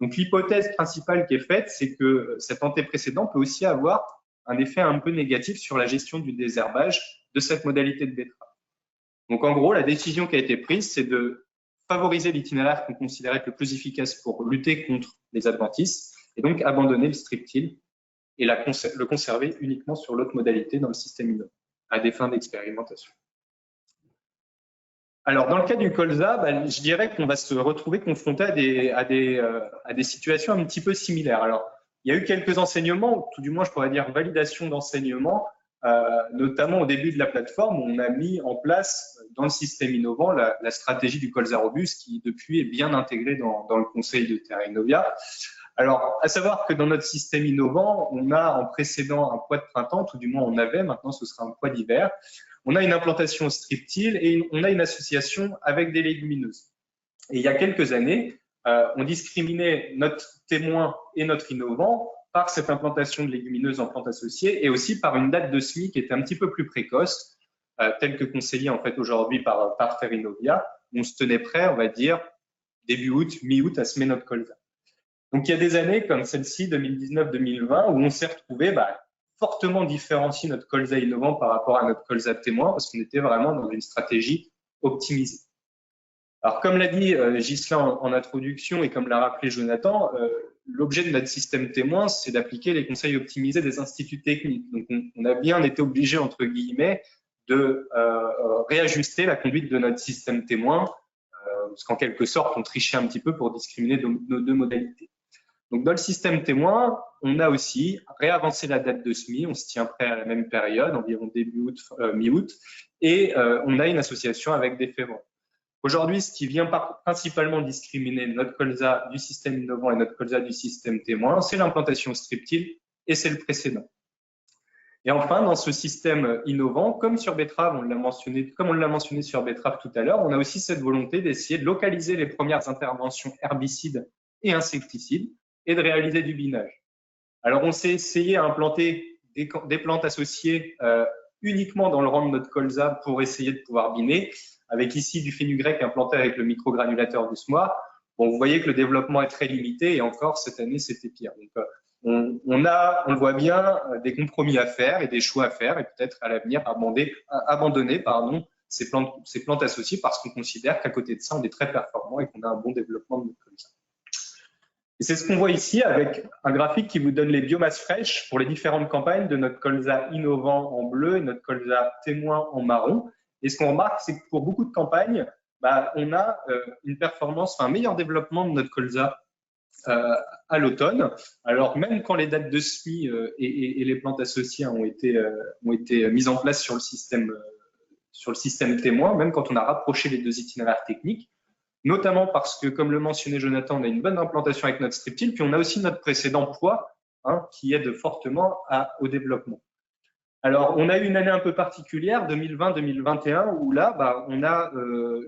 Donc l'hypothèse principale qui est faite, c'est que cet antécédent peut aussi avoir un effet un peu négatif sur la gestion du désherbage de cette modalité de betterave. Donc en gros, la décision qui a été prise, c'est de favoriser l'itinéraire qu'on considérait être le plus efficace pour lutter contre les adventices et donc abandonner le Streptil et le conserver uniquement sur l'autre modalité dans le système innovant, à des fins d'expérimentation. Alors, dans le cas du colza, je dirais qu'on va se retrouver confronté à des situations un petit peu similaires. Alors, il y a eu quelques enseignements, tout du moins, je pourrais dire validation d'enseignement, notamment au début de la plateforme, où on a mis en place dans le système innovant la stratégie du colza robuste qui, depuis, est bien intégrée dans le conseil de Terra Innovia. Alors, à savoir que dans notre système innovant, on a en précédent un poids de printemps, tout du moins on avait, maintenant ce sera un poids d'hiver. On a une implantation Streptil et on a une association avec des légumineuses. Et il y a quelques années, on discriminait notre témoin et notre innovant par cette implantation de légumineuses en plantes associées et aussi par une date de semis qui était un petit peu plus précoce, telle que conseillée en fait aujourd'hui par Terra Innovia. On se tenait prêt, on va dire, début août, mi-août à semer notre colza. Donc, il y a des années comme celle-ci, 2019-2020, où on s'est retrouvé fortement différencier notre colza innovant par rapport à notre colza témoin, parce qu'on était vraiment dans une stratégie optimisée. Alors, comme l'a dit Ghislain en introduction et comme l'a rappelé Jonathan, l'objet de notre système témoin, c'est d'appliquer les conseils optimisés des instituts techniques. Donc, on a bien été obligé, entre guillemets, de réajuster la conduite de notre système témoin, parce qu'en quelque sorte, on trichait un petit peu pour discriminer nos 2 modalités. Donc, dans le système témoin, on a aussi réavancé la date de semis, on se tient prêt à la même période, environ début août, mi-août, et on a une association avec des févrons. Aujourd'hui, ce qui vient principalement discriminer notre colza du système innovant et notre colza du système témoin, c'est l'implantation streptile et c'est le précédent. Et enfin, dans ce système innovant, comme sur betterave, comme on l'a mentionné sur betterave tout à l'heure, on a aussi cette volonté d'essayer de localiser les premières interventions herbicides et insecticides et de réaliser du binage. Alors, on s'est essayé à implanter des plantes associées uniquement dans le rang de notre colza pour essayer de pouvoir biner, avec ici du fenugrec implanté avec le microgranulateur du SMOA. Bon, vous voyez que le développement est très limité et encore cette année, c'était pire. Donc, on le voit bien, des compromis à faire et des choix à faire et peut-être à l'avenir abandonner ces plantes associées parce qu'on considère qu'à côté de ça, on est très performant et qu'on a un bon développement de notre colza. Et c'est ce qu'on voit ici avec un graphique qui vous donne les biomasses fraîches pour les différentes campagnes de notre colza innovant en bleu et notre colza témoin en marron. Et ce qu'on remarque, c'est que pour beaucoup de campagnes, on a une performance, un meilleur développement de notre colza à l'automne. Alors même quand les dates de semis et les plantes associées ont été mises en place sur le système témoin, même quand on a rapproché les deux itinéraires techniques, notamment parce que, comme le mentionnait Jonathan, on a une bonne implantation avec notre streptile, puis on a aussi notre précédent poids qui aide fortement au développement. Alors, on a eu une année un peu particulière, 2020-2021, où là, on a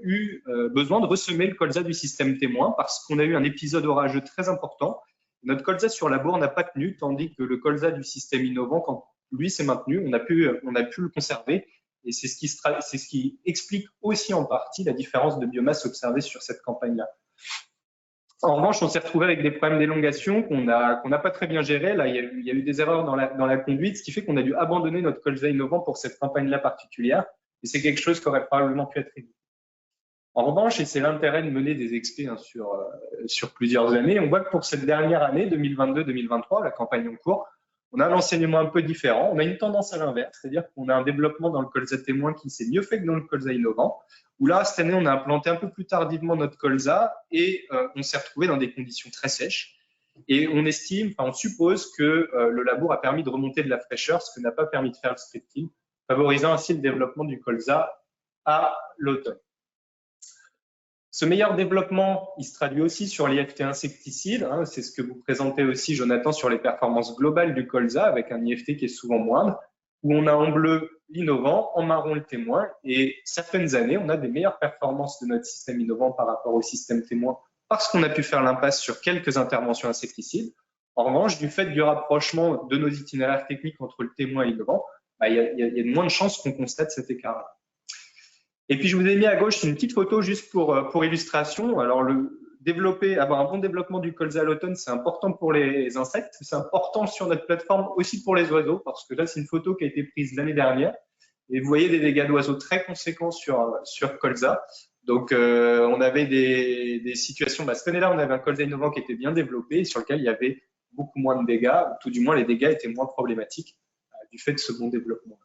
eu besoin de ressemer le colza du système témoin parce qu'on a eu un épisode orageux très important. Notre colza sur labour n'a pas tenu, tandis que le colza du système innovant, quand lui s'est maintenu, on a pu le conserver. Et c'est ce qui explique aussi en partie la différence de biomasse observée sur cette campagne-là. En revanche, on s'est retrouvé avec des problèmes d'élongation qu'on n'a pas très bien gérés. Là, il y a eu des erreurs dans la conduite, ce qui fait qu'on a dû abandonner notre colza innovant pour cette campagne-là particulière. Et c'est quelque chose qui aurait probablement pu être évité. En revanche, et c'est l'intérêt de mener des expés sur plusieurs années, on voit que pour cette dernière année, 2022-2023, la campagne en cours, on a un enseignement un peu différent. On a une tendance à l'inverse, c'est-à-dire qu'on a un développement dans le colza témoin qui s'est mieux fait que dans le colza innovant, où là, cette année, on a implanté un peu plus tardivement notre colza et on s'est retrouvé dans des conditions très sèches. Et on suppose que le labour a permis de remonter de la fraîcheur, ce que n'a pas permis de faire le streptile, favorisant ainsi le développement du colza à l'automne. Ce meilleur développement, il se traduit aussi sur l'IFT insecticide. C'est ce que vous présentez aussi, Jonathan, sur les performances globales du colza, avec un IFT qui est souvent moindre, où on a en bleu l'innovant, en marron le témoin. Et certaines années, on a des meilleures performances de notre système innovant par rapport au système témoin, parce qu'on a pu faire l'impasse sur quelques interventions insecticides. En revanche, du fait du rapprochement de nos itinéraires techniques entre le témoin et l'innovant, il y a de moins de chances qu'on constate cet écart-là. Et puis, je vous ai mis à gauche une petite photo juste pour illustration. Alors, avoir un bon développement du colza à l'automne, c'est important pour les insectes. C'est important sur notre plateforme aussi pour les oiseaux, parce que là, c'est une photo qui a été prise l'année dernière. Et vous voyez des dégâts d'oiseaux très conséquents sur colza. Donc, on avait des situations. Cette année-là, on avait un colza innovant qui était bien développé et sur lequel il y avait beaucoup moins de dégâts, ou tout du moins, les dégâts étaient moins problématiques du fait de ce bon développement.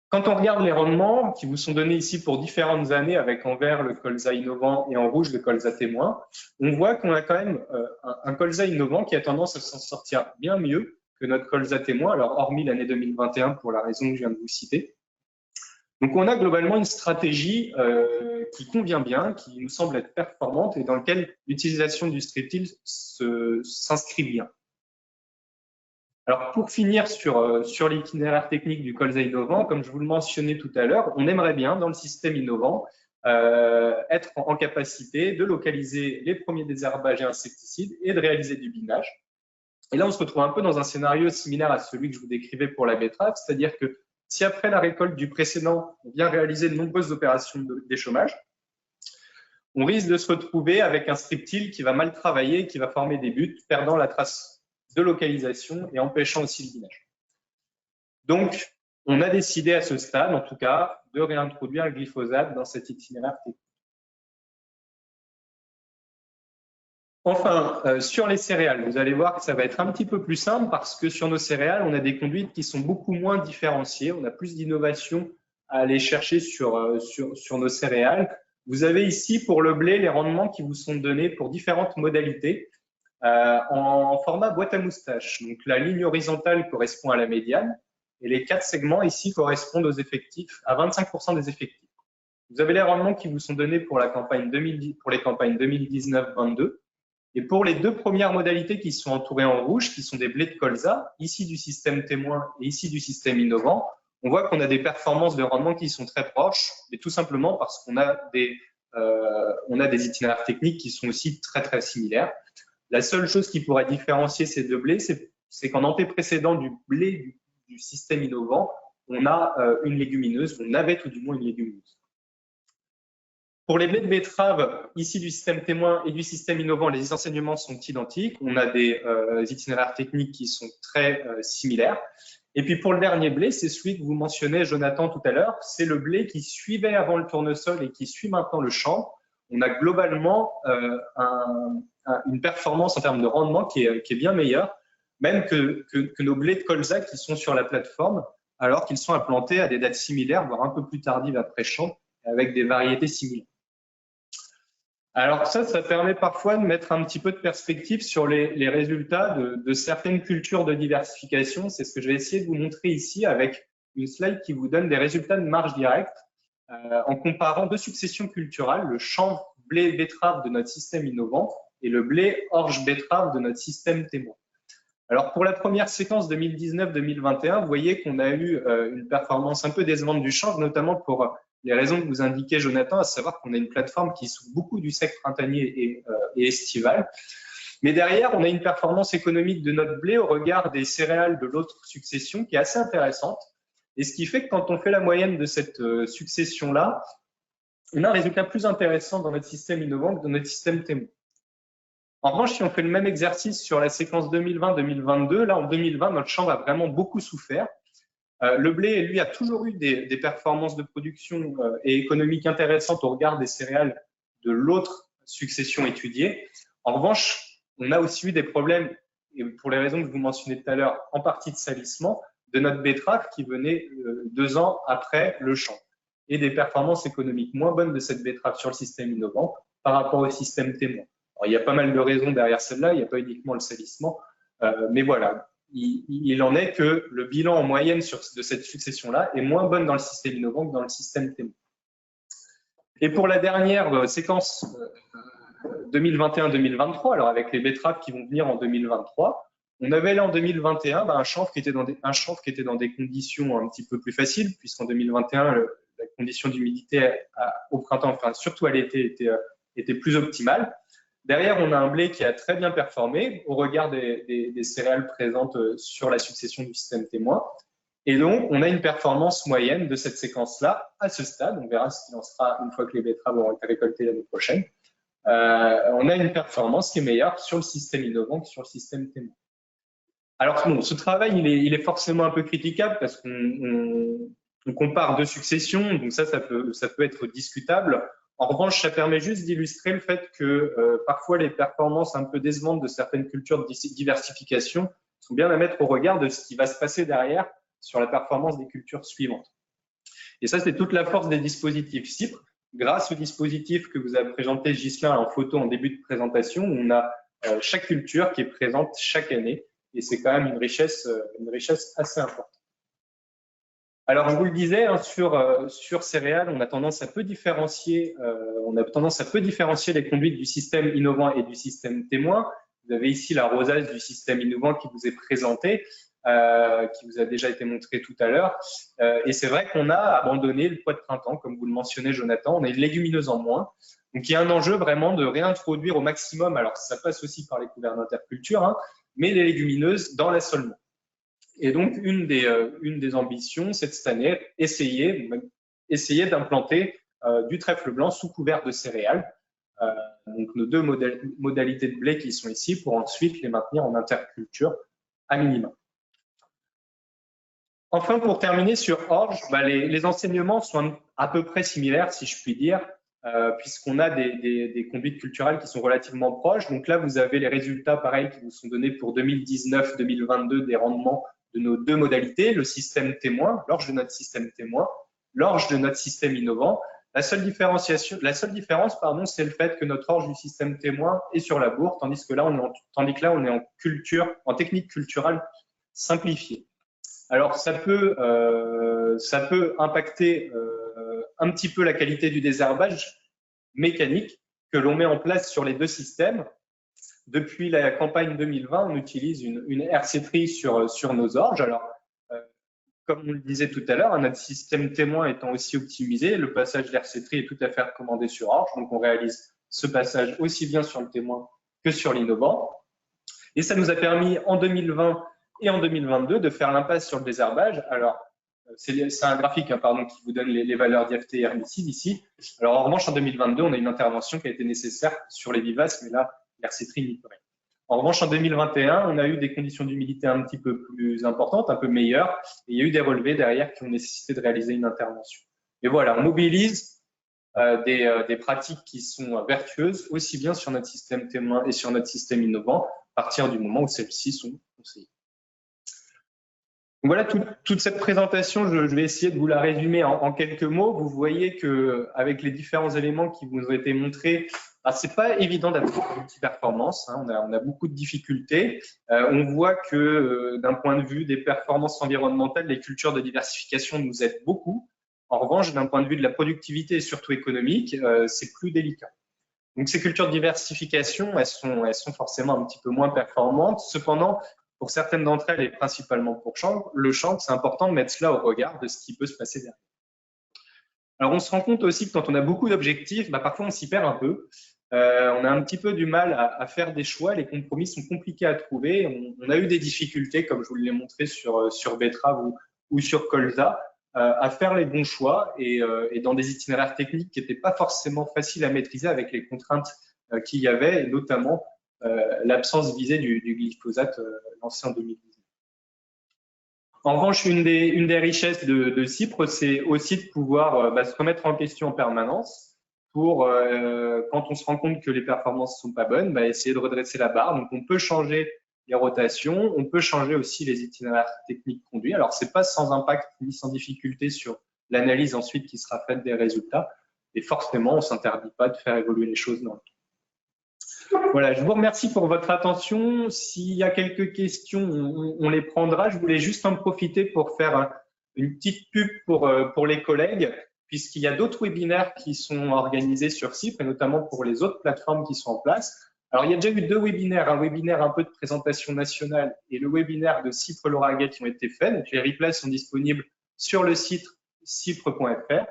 Quand on regarde les rendements qui vous sont donnés ici pour différentes années avec en vert le colza innovant et en rouge le colza témoin, on voit qu'on a quand même un colza innovant qui a tendance à s'en sortir bien mieux que notre colza témoin, alors hormis l'année 2021 pour la raison que je viens de vous citer. Donc on a globalement une stratégie qui convient bien, qui nous semble être performante et dans laquelle l'utilisation du streptile s'inscrit bien. Alors, pour finir sur l'itinéraire technique du colza innovant, comme je vous le mentionnais tout à l'heure, on aimerait bien, dans le système innovant, être en capacité de localiser les premiers désherbages et insecticides et de réaliser du binage. Et là, on se retrouve un peu dans un scénario similaire à celui que je vous décrivais pour la betterave, c'est-à-dire que si après la récolte du précédent, on vient réaliser de nombreuses opérations d'échômage, on risque de se retrouver avec un streptile qui va mal travailler, qui va former des buttes, perdant la trace de localisation et empêchant aussi le binage. Donc, on a décidé à ce stade, en tout cas, de réintroduire le glyphosate dans cet itinéraire technique. Enfin, sur les céréales, vous allez voir que ça va être un petit peu plus simple parce que sur nos céréales, on a des conduites qui sont beaucoup moins différenciées. On a plus d'innovation à aller chercher sur nos céréales. Vous avez ici, pour le blé, les rendements qui vous sont donnés pour différentes modalités. En format boîte à moustache. Donc, la ligne horizontale correspond à la médiane et les 4 segments ici correspondent aux effectifs, à 25% des effectifs. Vous avez les rendements qui vous sont donnés pour les campagnes 2019-22. Et pour les deux premières modalités qui sont entourées en rouge, qui sont des blés de colza, ici du système témoin et ici du système innovant, on voit qu'on a des performances de rendement qui sont très proches, mais tout simplement parce qu'on a des itinéraires techniques qui sont aussi très, très similaires. La seule chose qui pourrait différencier ces deux blés, c'est qu'en antécédent du blé du système innovant, on a une légumineuse, on avait tout du moins une légumineuse. Pour les blés de betterave, ici du système témoin et du système innovant, les enseignements sont identiques. On a des itinéraires techniques qui sont très similaires. Et puis pour le dernier blé, c'est celui que vous mentionnez, Jonathan, tout à l'heure. C'est le blé qui suivait avant le tournesol et qui suit maintenant le champ. On a globalement une performance en termes de rendement qui est bien meilleure, même que nos blés de colza qui sont sur la plateforme, alors qu'ils sont implantés à des dates similaires, voire un peu plus tardives après champ, avec des variétés similaires. Alors ça permet parfois de mettre un petit peu de perspective sur les résultats de certaines cultures de diversification. C'est ce que je vais essayer de vous montrer ici avec une slide qui vous donne des résultats de marge directe en comparant deux successions culturales, le champ blé-betterave de notre système innovant et le blé orge-betterave de notre système témoin. Alors pour la première séquence 2019-2021, vous voyez qu'on a eu une performance un peu décevante du champ, notamment pour les raisons que vous indiquez, Jonathan, à savoir qu'on a une plateforme qui souffre beaucoup du sec printanier et estival. Mais derrière, on a une performance économique de notre blé au regard des céréales de l'autre succession qui est assez intéressante. Et ce qui fait que quand on fait la moyenne de cette succession-là, on a un résultat plus intéressant dans notre système innovant que dans notre système témoin. En revanche, si on fait le même exercice sur la séquence 2020-2022, là, en 2020, notre champ a vraiment beaucoup souffert. Le blé, lui, a toujours eu des performances de production et économiques intéressantes au regard des céréales de l'autre succession étudiée. En revanche, on a aussi eu des problèmes, et pour les raisons que vous mentionnez tout à l'heure, en partie de salissement, de notre betterave qui venait 2 ans après le champ, et des performances économiques moins bonnes de cette betterave sur le système innovant par rapport au système témoin. Alors, il y a pas mal de raisons derrière celle-là, il n'y a pas uniquement le salissement, mais voilà. Il en est que le bilan en moyenne de cette succession-là est moins bonne dans le système innovant que dans le système témoin. Et pour la dernière séquence 2021-2023, alors avec les betteraves qui vont venir en 2023, on avait là en 2021 un chanvre qui était dans des conditions un petit peu plus faciles, puisqu'en 2021, la condition d'humidité au printemps, enfin surtout à l'été, était plus optimale. Derrière, on a un blé qui a très bien performé au regard des céréales présentes sur la succession du système témoin. Et donc, on a une performance moyenne de cette séquence-là à ce stade. On verra ce qu'il en sera une fois que les betteraves auront été récoltées l'année prochaine. On a une performance qui est meilleure sur le système innovant que sur le système témoin. Alors, bon, ce travail, il est forcément un peu critiquable parce qu'on compare deux successions. Donc ça peut être discutable. En revanche, ça permet juste d'illustrer le fait que parfois les performances un peu décevantes de certaines cultures de diversification sont bien à mettre au regard de ce qui va se passer derrière sur la performance des cultures suivantes. Et ça, c'est toute la force des dispositifs CIPRE. Grâce au dispositif que vous avez présenté, Ghislain, en photo en début de présentation, on a chaque culture qui est présente chaque année. Et c'est quand même une richesse assez importante. Alors, je vous le disais, hein, sur céréales, on a tendance à peu différencier les conduites du système innovant et du système témoin. Vous avez ici l'arrosage du système innovant qui vous est présenté, qui vous a déjà été montré tout à l'heure. Et c'est vrai qu'on a abandonné le pois de printemps, comme vous le mentionnez, Jonathan. On a une légumineuse en moins. Donc, il y a un enjeu vraiment de réintroduire au maximum, alors ça passe aussi par les couverts d'interculture, hein, mais les légumineuses dans l'assolement. Et donc, une des ambitions, c'est cette année, essayer d'implanter du trèfle blanc sous couvert de céréales. Donc, nos deux modalités de blé qui sont ici pour ensuite les maintenir en interculture à minima. Enfin, pour terminer sur orge, les enseignements sont à peu près similaires, si je puis dire, puisqu'on a des conduites culturelles qui sont relativement proches. Donc là, vous avez les résultats pareils qui vous sont donnés pour 2019-2022 des rendements de nos deux modalités, le système témoin, l'orge de notre système témoin, l'orge de notre système innovant. La seule différence, c'est le fait que notre orge du système témoin est sur la bourre, tandis que là, on est en technique culturelle simplifiée. Alors, ça peut impacter un petit peu la qualité du désherbage mécanique que l'on met en place sur les deux systèmes. Depuis la campagne 2020, on utilise une RC-Tree sur nos orges. Alors, comme on le disait tout à l'heure, notre système témoin étant aussi optimisé, le passage d'RC-Tree est tout à fait recommandé sur orge. Donc, on réalise ce passage aussi bien sur le témoin que sur l'innovant. Et ça nous a permis en 2020 et en 2022 de faire l'impasse sur le désherbage. Alors, c'est un graphique pardon, qui vous donne les valeurs d'IFT et herbicides ici. Alors, en revanche, en 2022, on a une intervention qui a été nécessaire sur les vivaces, mais là, l'RC-Tree n'y peut rien. En revanche, en 2021, on a eu des conditions d'humidité un petit peu plus importantes, un peu meilleures, et il y a eu des relevés derrière qui ont nécessité de réaliser une intervention. Et voilà, on mobilise des pratiques qui sont vertueuses, aussi bien sur notre système témoin et sur notre système innovant, à partir du moment où celles-ci sont conseillées. Donc voilà, toute cette présentation, je vais essayer de vous la résumer en quelques mots. Vous voyez qu'avec les différents éléments qui vous ont été montrés, c'est pas évident d'avoir une petite performance. On a beaucoup de difficultés. On voit que d'un point de vue des performances environnementales, les cultures de diversification nous aident beaucoup. En revanche, d'un point de vue de la productivité et surtout économique, c'est plus délicat. Donc ces cultures de diversification, elles sont forcément un petit peu moins performantes. Cependant, pour certaines d'entre elles, et principalement pour le chanvre, c'est important de mettre cela au regard de ce qui peut se passer derrière. Alors, on se rend compte aussi que quand on a beaucoup d'objectifs, parfois on s'y perd un peu. On a un petit peu du mal à faire des choix. Les compromis sont compliqués à trouver. On a eu des difficultés, comme je vous l'ai montré sur betterave ou sur colza, à faire les bons choix et dans des itinéraires techniques qui n'étaient pas forcément faciles à maîtriser avec les contraintes qu'il y avait, et notamment l'absence visée du glyphosate lancé en 2019. En revanche, une des richesses de CIPRE, c'est aussi de pouvoir se remettre en question en permanence pour, quand on se rend compte que les performances ne sont pas bonnes, essayer de redresser la barre. Donc, on peut changer les rotations, on peut changer aussi les itinéraires techniques conduits. Alors, c'est pas sans impact ni sans difficulté sur l'analyse ensuite qui sera faite des résultats. Et forcément, on ne s'interdit pas de faire évoluer les choses dans le temps. Voilà, je vous remercie pour votre attention. S'il y a quelques questions, on les prendra. Je voulais juste en profiter pour faire une petite pub pour les collègues, puisqu'il y a d'autres webinaires qui sont organisés sur CIPRE, et notamment pour les autres plateformes qui sont en place. Alors, il y a déjà eu 2 webinaires, un webinaire un peu de présentation nationale et le webinaire de CIPRE Lauragais qui ont été faits. Donc, les replays sont disponibles sur le site cipre.fr.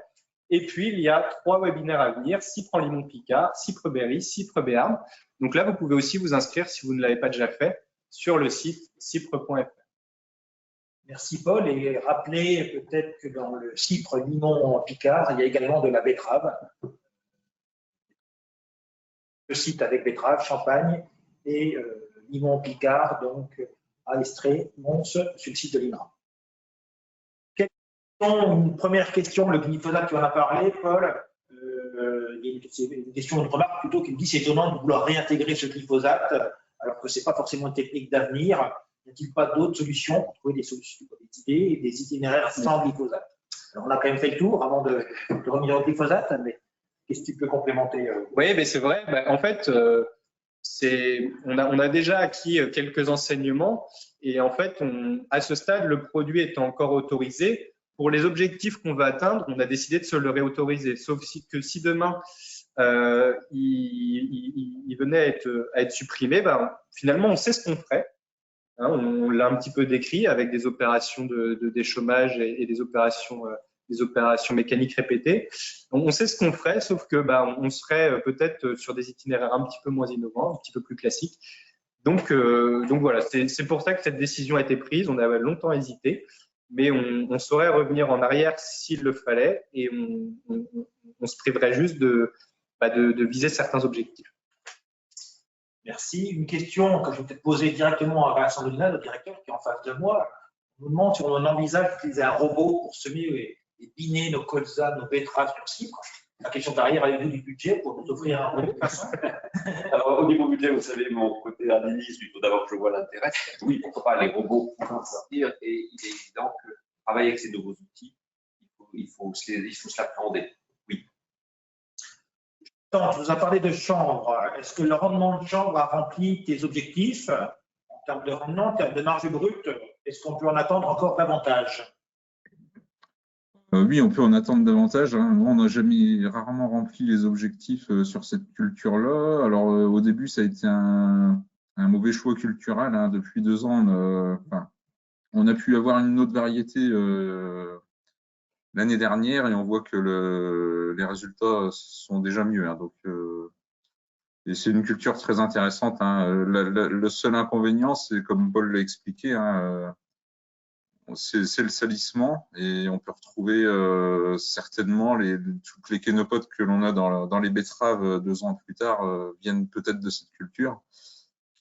Et puis, il y a 3 webinaires à venir, CIPRE en Limon Picard, CIPRE Berry, CIPRE Béarn. Donc là, vous pouvez aussi vous inscrire si vous ne l'avez pas déjà fait sur le site cipre.fr. Merci Paul, et rappelez peut-être que dans le CIPRE Limon Picard, il y a également de la betterave. Le site avec betterave, champagne et Limon Picard, donc à Estrée, Mons, sur le site de l'INRA. Une première question, le glyphosate, tu en as parlé, Paul. C'est une question, une remarque plutôt qui me dit c'est étonnant de vouloir réintégrer ce glyphosate alors que ce n'est pas forcément une technique d'avenir. N'y a-t-il pas d'autres solutions pour trouver des solutions, des idées et des itinéraires sans glyphosate? Alors on a quand même fait le tour avant de revenir au glyphosate, mais qu'est-ce que tu peux complémenter? Oui, mais c'est vrai. En fait, on a déjà acquis quelques enseignements et en fait, à ce stade, le produit est encore autorisé. Pour les objectifs qu'on va atteindre, on a décidé de se le réautoriser. Sauf que si demain, il venait à être supprimé, finalement, on sait ce qu'on ferait. On l'a un petit peu décrit avec des opérations de déchômage et des opérations mécaniques répétées. On sait ce qu'on ferait, sauf que on serait peut-être sur des itinéraires un petit peu moins innovants, un petit peu plus classiques. Donc voilà, c'est pour ça que cette décision a été prise. On avait longtemps hésité. Mais on saurait revenir en arrière s'il le fallait et on se priverait juste de viser certains objectifs. Merci. Une question que je vais peut-être poser directement à Vincent Delina, le directeur qui est en face de moi. On nous demande si on envisage d'utiliser un robot pour semer et biner nos colzas, nos betteraves sur CIPRE. La question derrière, avez-vous du budget pour nous offrir un robot de façon? Alors, au niveau budget, vous savez, mon côté analyse, il faut d'abord que je vois l'intérêt. Oui, pourquoi pas, les robots vont sortir et il est évident que travailler avec ces nouveaux outils, il faut se l'appréhender. Oui. Tu nous as parlé de chanvre. Est-ce que le rendement de chanvre a rempli tes objectifs en termes de rendement, en termes de marge brute? Est-ce qu'on peut en attendre encore davantage? Oui, on peut en attendre davantage, hein. Nous, on n'a rarement rempli les objectifs sur cette culture-là. Alors, au début, ça a été un mauvais choix culturel, hein. Depuis 2 ans, on a pu avoir une autre variété l'année dernière et on voit que les résultats sont déjà mieux, hein. Donc, et c'est une culture très intéressante, hein. Le seul inconvénient, c'est comme Paul l'a expliqué, hein, c'est le salissement et on peut retrouver certainement toutes les kénopodes que l'on a dans les betteraves 2 ans plus tard viennent peut-être de cette culture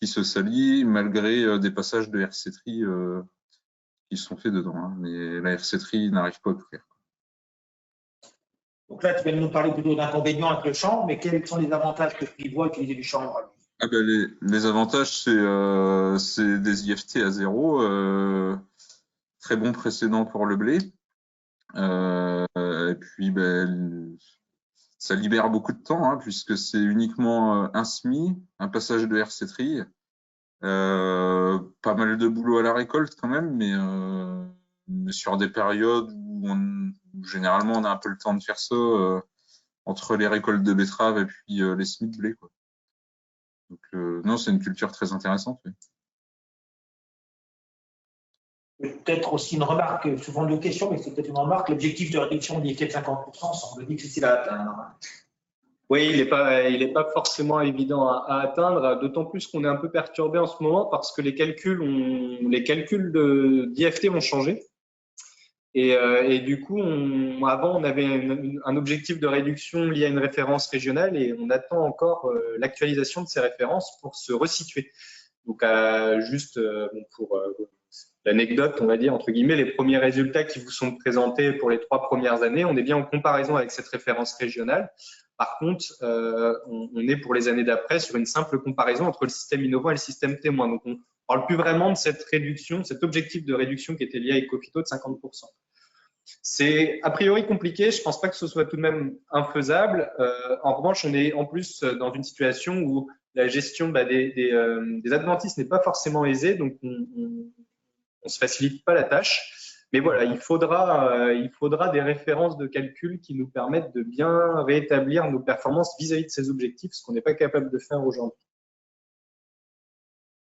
qui se salit malgré des passages de RC-Tri qui sont faits dedans, hein. Mais la RC-Tri n'arrive pas à tout faire. Donc là, tu viens de nous parler plutôt d'inconvénients avec le chanvre, mais quels sont les avantages que tu vois utiliser du chanvre? Ah ben, les avantages, c'est des IFT à 0, très bon précédent pour le blé. Et puis, ça libère beaucoup de temps, hein, puisque c'est uniquement un semis, un passage de RC-Tri, pas mal de boulot à la récolte quand même, mais sur des périodes où généralement on a un peu le temps de faire ça entre les récoltes de betteraves et puis les semis de blé, quoi. Donc non, c'est une culture très intéressante. Oui. Peut-être aussi une remarque, souvent de questions, mais c'est peut-être une remarque, l'objectif de réduction d'IFT de 50% semble difficile à atteindre. Oui, il n'est pas forcément évident à atteindre, d'autant plus qu'on est un peu perturbé en ce moment parce que les calculs d'IFT ont changé. Et du coup, avant, on avait un objectif de réduction lié à une référence régionale et on attend encore l'actualisation de ces références pour se resituer. Donc, juste pour l'anecdote, on va dire, entre guillemets, les premiers résultats qui vous sont présentés pour les 3 premières années, on est bien en comparaison avec cette référence régionale. Par contre, on est pour les années d'après sur une simple comparaison entre le système innovant et le système témoin. Donc, on ne parle plus vraiment de cette réduction, cet objectif de réduction qui était lié à Ecophyto de 50%. C'est a priori compliqué, je ne pense pas que ce soit tout de même infaisable. En revanche, on est en plus dans une situation où la gestion des adventistes n'est pas forcément aisée, donc on ne se facilite pas la tâche. Mais voilà, il faudra des références de calcul qui nous permettent de bien rétablir nos performances vis-à-vis de ces objectifs, ce qu'on n'est pas capable de faire aujourd'hui.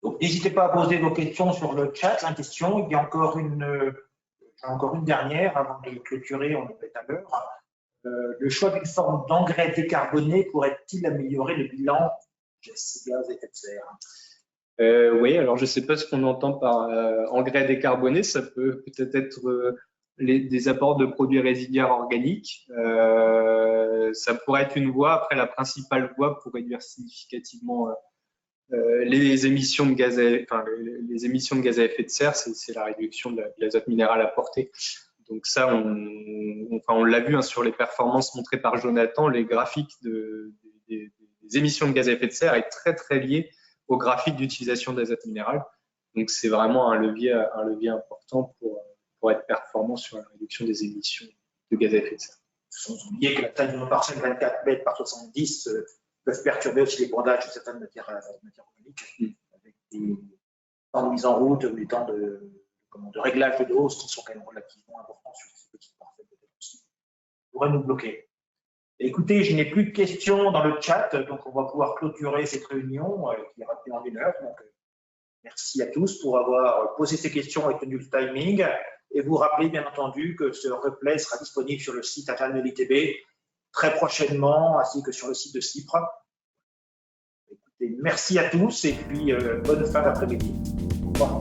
Donc, n'hésitez pas à poser vos questions sur le chat. Il y a encore une dernière avant de clôturer, on est à l'heure. Le choix d'une forme d'engrais décarboné pourrait-il améliorer le bilan gaz à effet de serre? Oui, alors je ne sais pas ce qu'on entend par engrais décarboné. Ça peut peut-être être des apports de produits résiduaires organiques. Ça pourrait être une voie. Après, la principale voie pour réduire significativement les émissions de gaz à effet de serre, c'est la réduction de l'azote minéral apporté. Donc ça, on l'a vu, hein, sur les performances montrées par Jonathan, les graphiques des émissions de gaz à effet de serre est très très lié au graphique d'utilisation d'azote minéral. Donc c'est vraiment un levier important pour être performant sur la réduction des émissions de gaz à effet de serre. Sans oublier que la taille d'une parcelle 24 mètres par 70 peuvent perturber aussi les bandages de certaines matières organiques, avec des temps de mise en route, des temps de réglage de dose qui sont quand même relativement importants sur ces petites parcelles de aussi. Ça pourrait nous bloquer. Écoutez, je n'ai plus de questions dans le chat, donc on va pouvoir clôturer cette réunion qui est rapidement d'1 heure. Donc, merci à tous pour avoir posé ces questions et tenu le timing. Et vous rappelez bien entendu que ce replay sera disponible sur le site internet de l'ITB très prochainement, ainsi que sur le site de CIPRE. Écoutez, merci à tous et puis bonne fin d'après-midi. Au revoir.